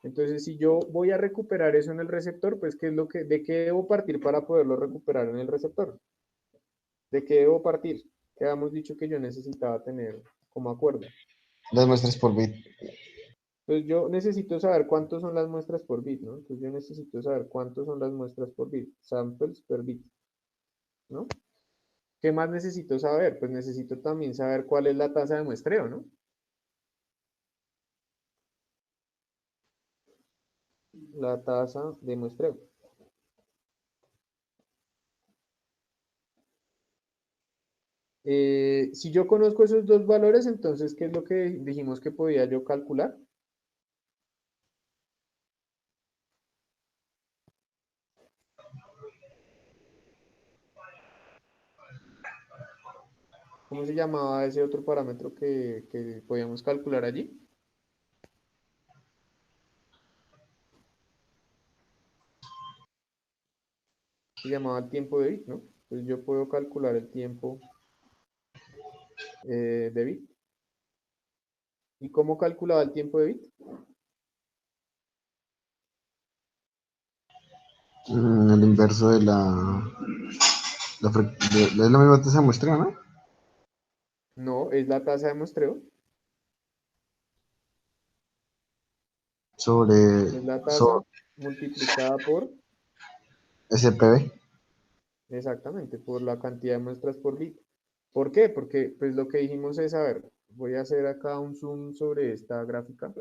Entonces, si yo voy a recuperar eso en el receptor, pues, ¿de qué debo partir para poderlo recuperar en el receptor? ¿De qué debo partir? Que habíamos dicho que yo necesitaba tener como acuerdo. Las muestras por bit. Entonces, yo necesito saber cuántos son las muestras por bit, ¿no? Entonces, yo necesito saber cuántos son las muestras por bit, samples per bit, ¿no? ¿Qué más necesito saber? Pues necesito también saber cuál es la tasa de muestreo, ¿no? La tasa de muestreo. Si yo conozco esos dos valores, entonces, ¿qué es lo que dijimos que podía yo calcular? ¿Cómo se llamaba ese otro parámetro que podíamos calcular allí? Se llamaba el tiempo de bit, ¿no? Entonces yo puedo calcular el tiempo de bit. ¿Y cómo calculaba el tiempo de bit? El inverso de es la misma tasa de muestreo, ¿no? No, es la tasa de muestreo. Sobre, Es la tasa sobre multiplicada por, SPB. exactamente, por la cantidad de muestras por bit. ¿Por qué? Porque pues lo que dijimos es, a ver, voy a hacer acá un zoom sobre esta gráfica.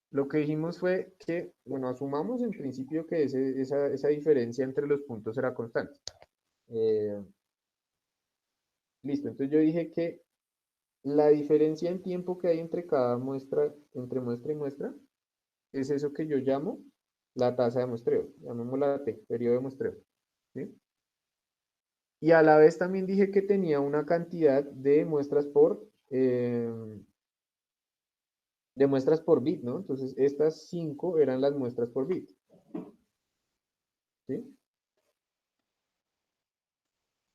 Lo que dijimos fue que, bueno, asumamos en principio que esa diferencia entre los puntos era constante. Eh, Listo, entonces yo dije que la diferencia en tiempo que hay entre cada muestra, entre muestra y muestra, es eso que yo llamo la tasa de muestreo, llamémosla T, periodo de muestreo, ¿sí? Y a la vez también dije que tenía una cantidad de muestras por bit, ¿no? Entonces estas 5 eran las muestras por bit, ¿sí?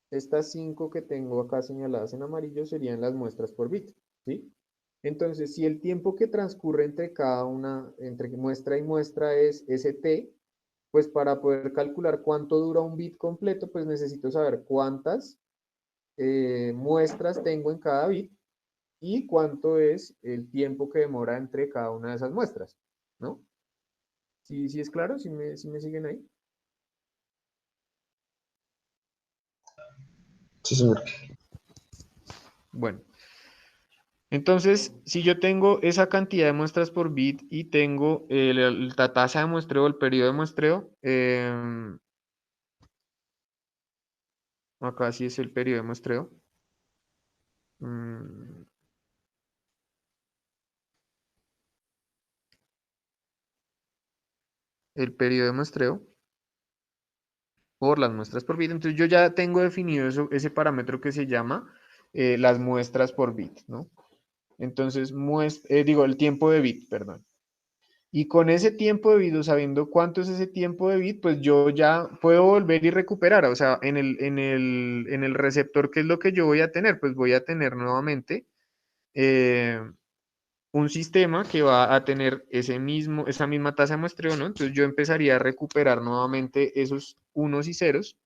Estas 5 que tengo acá señaladas en amarillo serían las muestras por bit, ¿sí? Entonces, si el tiempo que transcurre entre cada una, entre muestra y muestra es st, pues para poder calcular cuánto dura un bit completo, pues necesito saber cuántas muestras tengo en cada bit y cuánto es el tiempo que demora entre cada una de esas muestras, ¿no? ¿Sí, sí es claro? ¿Sí me siguen ahí? Sí, señor. Bueno, entonces, si yo tengo esa cantidad de muestras por bit y tengo la tasa de muestreo, el periodo de muestreo, acá sí es el periodo de muestreo. mm, el periodo de muestreo por las muestras por bit. Entonces yo ya tengo definido ese parámetro que se llama las muestras por bit, ¿no? Entonces, digo, el tiempo de bit, perdón. Y con ese tiempo de bit, o sabiendo cuánto es ese tiempo de bit, pues yo ya puedo volver y recuperar. O sea, en el receptor, ¿qué es lo que yo voy a tener? Pues voy a tener nuevamente eh, un sistema que va a tener esa misma tasa de muestreo, ¿no? Entonces yo empezaría a recuperar nuevamente esos unos y ceros.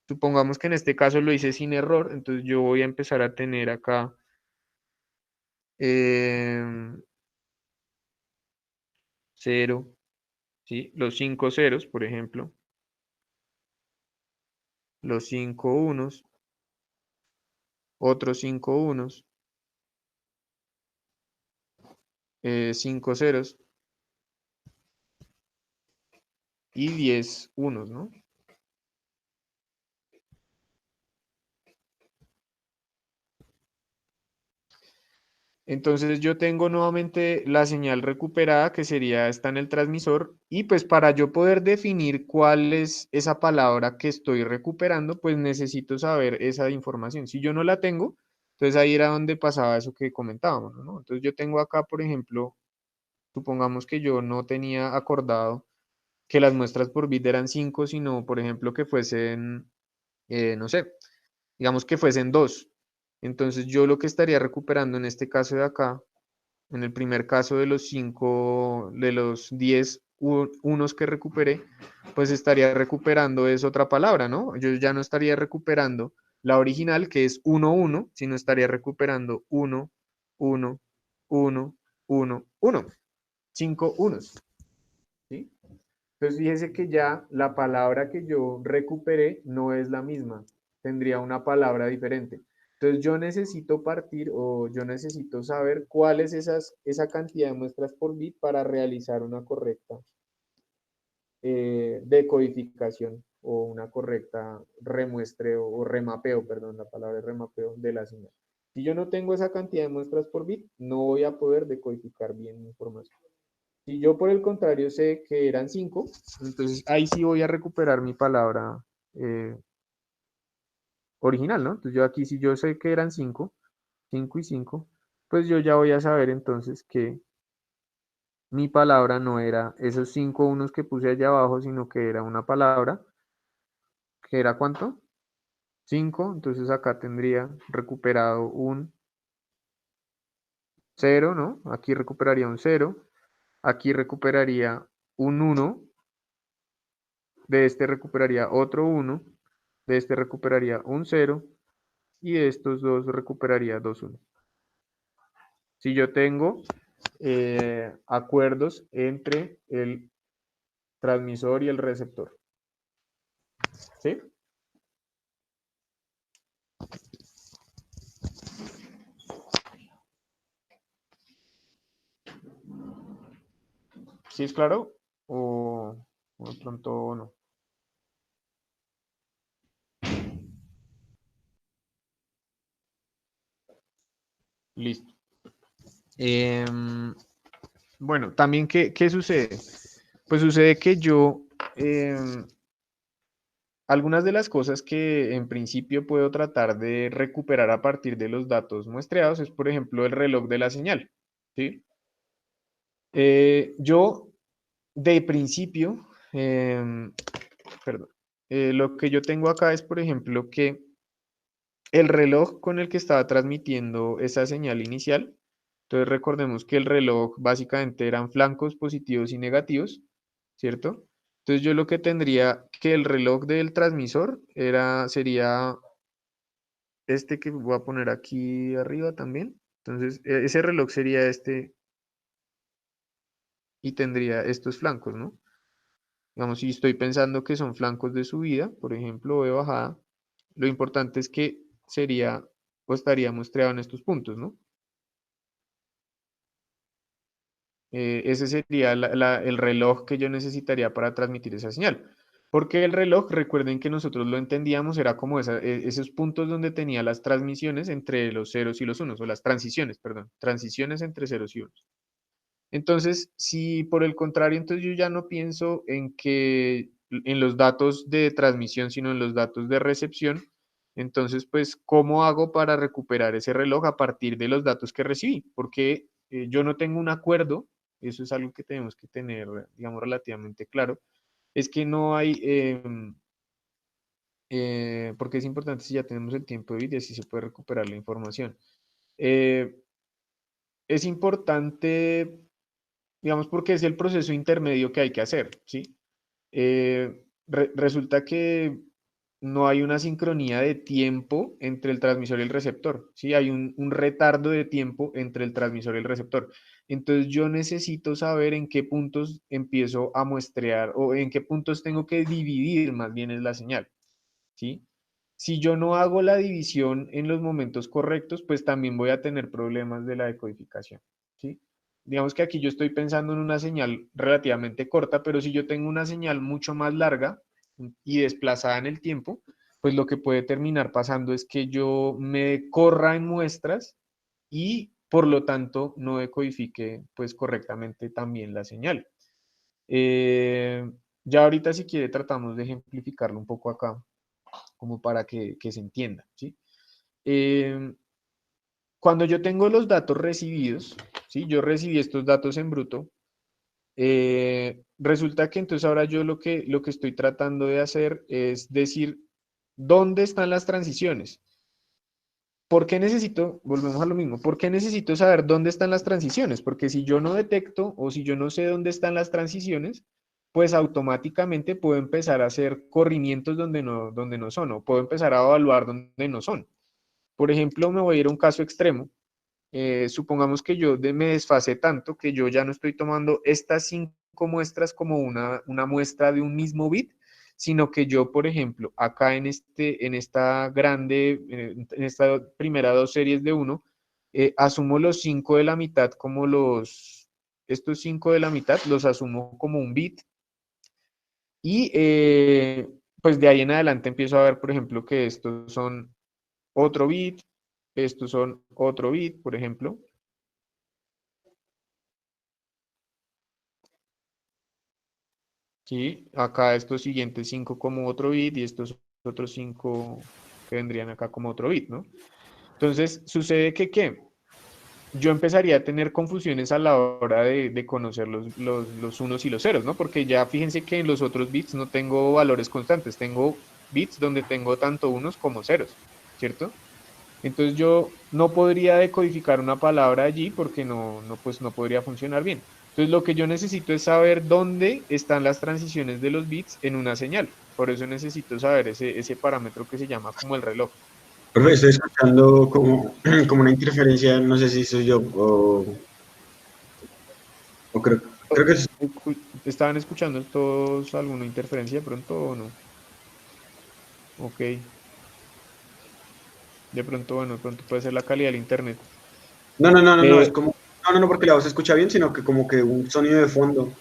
Supongamos que en este caso lo hice sin error, entonces yo voy a empezar a tener acá 0, ¿sí? Los 5 ceros, por ejemplo, los 5 unos, otros 5 unos, 5 ceros y 10 unos, ¿no? Entonces yo tengo nuevamente la señal recuperada que sería esta en el transmisor y pues para yo poder definir cuál es esa palabra que estoy recuperando, pues necesito saber esa información. Si yo no la tengo, entonces ahí era donde pasaba eso que comentábamos, ¿no? Entonces yo tengo acá, por ejemplo, supongamos que yo no tenía acordado que las muestras por bit eran 5, sino por ejemplo que fuesen, no sé, digamos que fuesen 2. Entonces yo lo que estaría recuperando en este caso de acá, en el primer caso de los 5, de los 10 unos que recuperé, pues estaría recuperando es otra palabra, ¿no? Yo ya no estaría recuperando la original, que es 1, 1, sino estaría recuperando 1, 1, 1, 1, 1. 5 unos, ¿sí? Entonces fíjese que ya la palabra que yo recuperé no es la misma, tendría una palabra diferente. Entonces yo necesito partir o yo necesito saber cuál es esa cantidad de muestras por bit para realizar una correcta decodificación o una correcta remuestreo o remapeo, perdón, la palabra es remapeo de la señal. Si yo no tengo esa cantidad de muestras por bit, no voy a poder decodificar bien mi información. Si yo por el contrario sé que eran 5, entonces ahí sí voy a recuperar mi palabra original, ¿no? Entonces yo aquí si yo sé que eran 5, 5 y 5, pues yo ya voy a saber entonces que mi palabra no era esos 5 unos que puse allá abajo, sino que era una palabra, que era ¿cuánto? 5, entonces acá tendría recuperado un 0, ¿no? Aquí recuperaría un 0, aquí recuperaría un 1, de este recuperaría otro 1, de este recuperaría un 0 y de estos dos recuperaría 2 1. Si yo tengo acuerdos entre el transmisor y el receptor. ¿Sí? ¿Sí es claro? O de pronto no. Listo. Bueno, también, ¿qué sucede? Pues sucede que yo, algunas de las cosas que en principio puedo tratar de recuperar a partir de los datos muestreados es, por ejemplo, el reloj de la señal. ¿Sí? Yo, de principio, perdón, lo que yo tengo acá es, por ejemplo, que el reloj con el que estaba transmitiendo esa señal inicial, entonces recordemos que el reloj básicamente eran flancos positivos y negativos, ¿cierto? Entonces yo lo que tendría que el reloj del transmisor sería este que voy a poner aquí arriba también. Entonces ese reloj sería este y tendría estos flancos, ¿no? Digamos, si estoy pensando que son flancos de subida, por ejemplo, o de bajada, lo importante es que sería o estaría muestreado en estos puntos, ¿no? Ese sería el reloj que yo necesitaría para transmitir esa señal. Porque el reloj, recuerden que nosotros lo entendíamos, era como esos puntos donde tenía las transmisiones entre los ceros y los unos, o las transiciones, perdón, transiciones entre ceros y unos. Entonces, si por el contrario, entonces yo ya no pienso en los datos de transmisión, sino en los datos de recepción, entonces, pues, ¿cómo hago para recuperar ese reloj a partir de los datos que recibí? Porque yo no tengo un acuerdo, eso es algo que tenemos que tener, digamos, relativamente claro, es que no hay, porque es importante si ya tenemos el tiempo de vida y así se puede recuperar la información. Eh, es importante, digamos, porque es el proceso intermedio que hay que hacer, ¿sí? Resulta que no hay una sincronía de tiempo entre el transmisor y el receptor, ¿sí? Hay un retardo de tiempo entre el transmisor y el receptor. Entonces yo necesito saber en qué puntos empiezo a muestrear o en qué puntos tengo que dividir más bien es la señal, ¿sí? Si yo no hago la división en los momentos correctos, pues también voy a tener problemas de la decodificación, ¿sí? Digamos que aquí yo estoy pensando en una señal relativamente corta, pero si yo tengo una señal mucho más larga y desplazada en el tiempo, pues lo que puede terminar pasando es que yo me corra en muestras y por lo tanto no decodifique pues correctamente también la señal. Eh, ya ahorita si quiere tratamos de ejemplificarlo un poco acá como para que se entienda, ¿sí? Eh, cuando yo tengo los datos recibidos, ¿sí? Yo recibí estos datos en bruto, resulta que entonces ahora yo lo que estoy tratando de hacer es decir, ¿dónde están las transiciones? ¿Por qué necesito, volvemos a lo mismo, por qué necesito saber dónde están las transiciones? Porque si yo no detecto o si yo no sé dónde están las transiciones, pues automáticamente puedo empezar a hacer corrimientos donde no son, o puedo empezar a evaluar donde no son. Por ejemplo, me voy a ir a un caso extremo. Supongamos que me desfase tanto que yo ya no estoy tomando estas 5 muestras como una muestra de un mismo bit, sino que yo, por ejemplo, acá en esta grande, en esta primera dos series de uno, asumo los 5 de la mitad como estos 5 de la mitad los asumo como un bit y pues de ahí en adelante empiezo a ver, por ejemplo, que estos son otro bit, estos son otro bit, por ejemplo. Sí, acá estos siguientes 5 como otro bit y estos otros 5 que vendrían acá como otro bit, ¿no? Entonces, sucede que, ¿qué? Yo empezaría a tener confusiones a la hora de conocer los unos y los ceros, ¿no? Porque ya fíjense que en los otros bits no tengo valores constantes, tengo bits donde tengo tanto unos como ceros, ¿cierto? Entonces yo no podría decodificar una palabra allí porque pues no podría funcionar bien. Entonces lo que yo necesito es saber dónde están las transiciones de los bits en una señal. Por eso necesito saber ese parámetro que se llama como el reloj. Profe, estoy escuchando como, como una interferencia, no sé si soy yo o creo que es. ¿Estaban escuchando todos alguna interferencia de pronto o no? Ok, de pronto, bueno, de pronto puede ser la calidad del internet. No, no, no, no, no, es Eh, como, no, no, no, porque la voz se escucha bien, sino que como que un sonido de fondo,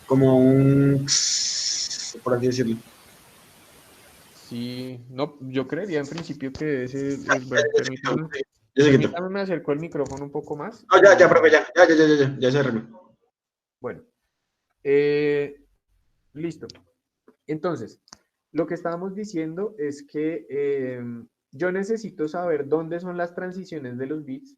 como un, por así decirlo. sí, no, yo creería en principio que bueno, permítame, Yo sé que tú. permítame, me acerco el micrófono un poco más No, ya, ya, profe, y ya se arregló. bueno. Eh, listo. Entonces, lo que estábamos diciendo es que yo necesito saber dónde son las transiciones de los bits,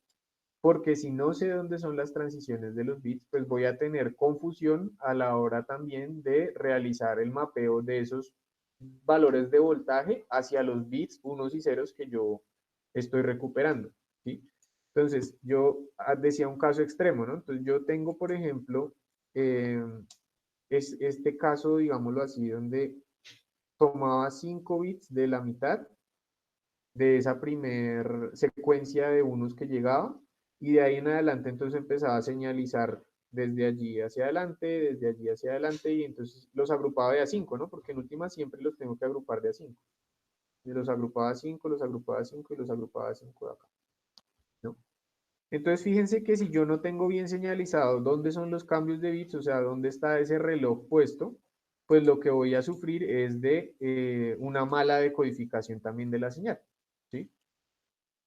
porque si no sé dónde son las transiciones de los bits, pues voy a tener confusión a la hora también de realizar el mapeo de esos valores de voltaje hacia los bits unos y ceros que yo estoy recuperando, ¿sí? Entonces, yo decía un caso extremo, ¿no? Entonces, yo tengo, por ejemplo, eh, es este caso, digámoslo así, donde tomaba 5 bits de la mitad de esa primer secuencia de unos que llegaba y de ahí en adelante entonces empezaba a señalizar desde allí hacia adelante, desde allí hacia adelante y entonces los agrupaba de a 5, ¿no? Porque en última siempre los tengo que agrupar de a 5. Y los agrupaba a 5, los agrupaba a 5 y los agrupaba a 5 de acá, ¿no? Entonces fíjense que si yo no tengo bien señalizado dónde son los cambios de bits, o sea, dónde está ese reloj puesto, pues lo que voy a sufrir es de una mala decodificación también de la señal, ¿sí?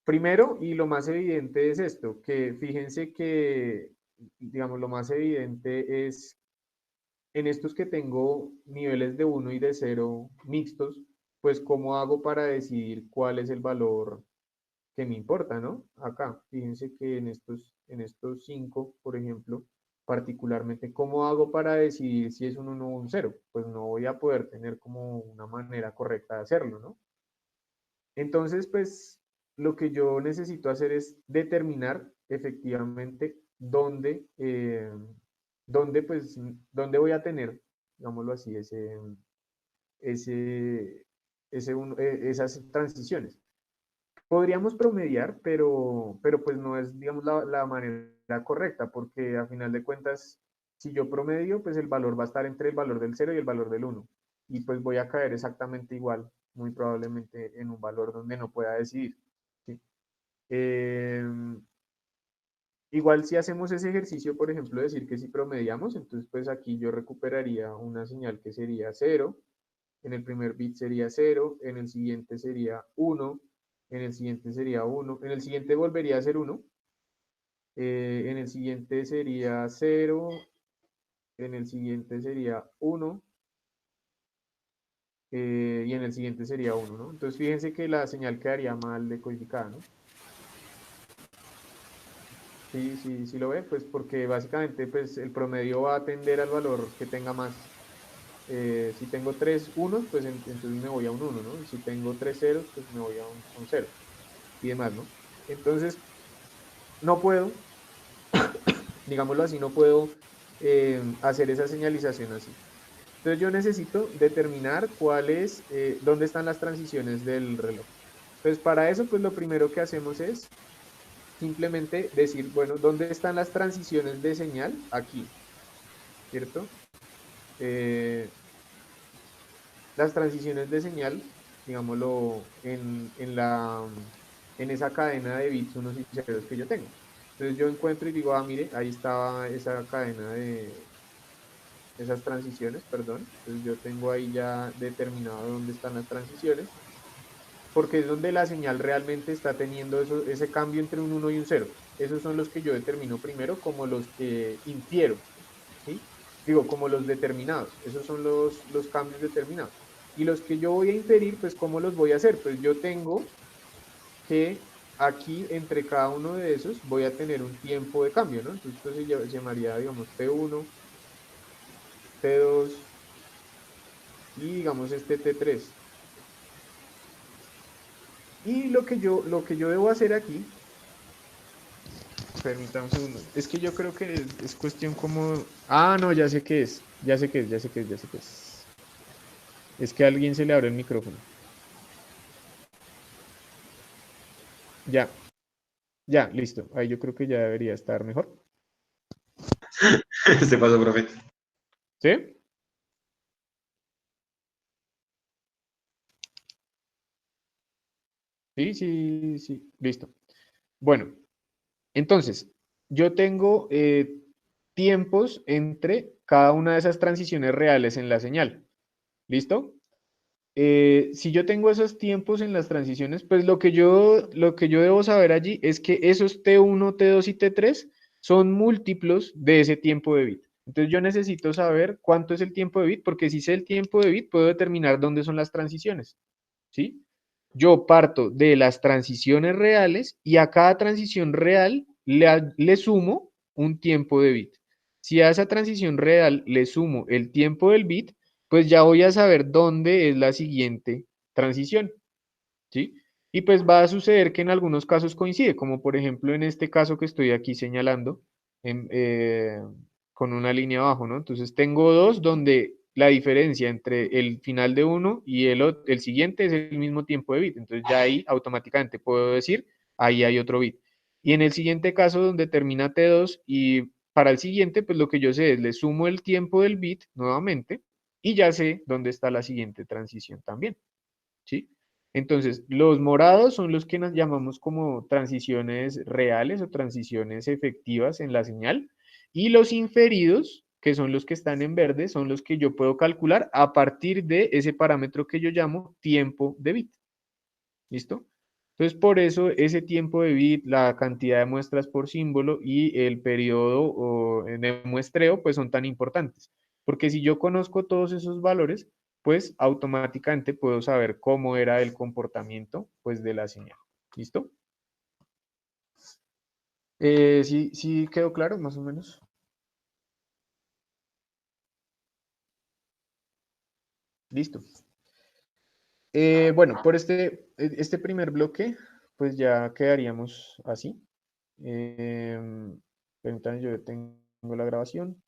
Primero, y lo más evidente es esto, que fíjense que, digamos, lo más evidente es en estos que tengo niveles de 1 y de 0 mixtos, pues cómo hago para decidir cuál es el valor que me importa, ¿no? Acá, fíjense que en estos 5, por ejemplo, particularmente, ¿cómo hago para decidir si es un 1 o un 0? Pues no voy a poder tener como una manera correcta de hacerlo, ¿no? Entonces, pues lo que yo necesito hacer es determinar efectivamente pues, dónde voy a tener, digámoslo así, ese, esas transiciones. Podríamos promediar, pero pues no es, digamos, la manera correcta, porque a final de cuentas, si yo promedio, pues el valor va a estar entre el valor del 0 y el valor del 1. Y pues voy a caer exactamente igual, muy probablemente en un valor donde no pueda decidir. ¿Sí? Eh, Igual si hacemos ese ejercicio, por ejemplo, decir que si promediamos, entonces pues aquí yo recuperaría una señal que sería 0, en el primer bit sería 0, en el siguiente sería 1, en el siguiente sería 1, en el siguiente volvería a ser 1, en el siguiente sería 0, en el siguiente sería 1 y en el siguiente sería 1, ¿no? Entonces fíjense que la señal quedaría mal decodificada, ¿no? Sí, sí, sí lo ve, pues porque básicamente pues el promedio va a tender al valor que tenga más. Si tengo 3 unos, pues entonces me voy a un 1, ¿no? Y si tengo 3 ceros, pues me voy a un 0 y demás, ¿no? Entonces, no puedo, digámoslo así, no puedo hacer esa señalización así. Entonces yo necesito determinar dónde están las transiciones del reloj. Entonces para eso, pues lo primero que hacemos es simplemente decir, bueno, ¿dónde están las transiciones de señal? Aquí, ¿cierto? Eh, las transiciones de señal, digámoslo, en esa cadena de bits unos y ceros que yo tengo. Entonces yo encuentro y digo, ah, mire, ahí estaba esa cadena de esas transiciones, perdón. Entonces yo tengo ahí ya determinado dónde están las transiciones, porque es donde la señal realmente está teniendo ese cambio entre un 1 y un 0. Esos son los que yo determino primero como los que infiero, ¿sí? Digo, como los determinados. Esos son los cambios determinados. Y los que yo voy a inferir, pues, ¿cómo los voy a hacer? Pues yo tengo que aquí, entre cada uno de esos, voy a tener un tiempo de cambio, ¿no? Entonces, esto se llamaría, digamos, T1, T2 y, digamos, este T3. Y lo que yo debo hacer aquí, permítame un segundo, es que yo creo que es cuestión como... Ah, no, ya sé qué es, ya sé qué es, ya sé qué es, ya sé qué es. Es que a alguien se le abre el micrófono. Ya, ya, listo. Ahí yo creo que ya debería estar mejor. Se pasó, profe. ¿Sí? Sí, sí, sí, listo. Bueno, entonces, yo tengo tiempos entre cada una de esas transiciones reales en la señal. ¿Listo? Si yo tengo esos tiempos en las transiciones, pues lo que yo debo saber allí es que esos T1, T2 y T3 son múltiplos de ese tiempo de bit. Entonces yo necesito saber cuánto es el tiempo de bit, porque si sé el tiempo de bit, puedo determinar dónde son las transiciones. ¿Sí? Yo parto de las transiciones reales y a cada transición real le sumo un tiempo de bit. Si a esa transición real le sumo el tiempo del bit, pues ya voy a saber dónde es la siguiente transición, ¿sí? Y pues va a suceder que en algunos casos coincide, como por ejemplo en este caso que estoy aquí señalando, en, con una línea abajo, ¿no? Entonces tengo dos donde la diferencia entre el final de uno y el siguiente es el mismo tiempo de bit. Entonces ya ahí automáticamente puedo decir, ahí hay otro bit. Y en el siguiente caso donde termina T2 y para el siguiente, pues lo que yo sé es le sumo el tiempo del bit nuevamente y ya sé dónde está la siguiente transición también, ¿sí? Entonces, los morados son los que nos llamamos como transiciones reales o transiciones efectivas en la señal y los inferidos, que son los que están en verde, son los que yo puedo calcular a partir de ese parámetro que yo llamo tiempo de bit. ¿Listo? Entonces, por eso ese tiempo de bit, la cantidad de muestras por símbolo y el periodo de muestreo, pues son tan importantes. Porque si yo conozco todos esos valores, pues automáticamente puedo saber cómo era el comportamiento, pues, de la señal. ¿Listo? Sí, sí quedó claro, más o menos. Listo. Bueno, por este primer bloque, pues ya quedaríamos así. Permítanme, yo tengo la grabación.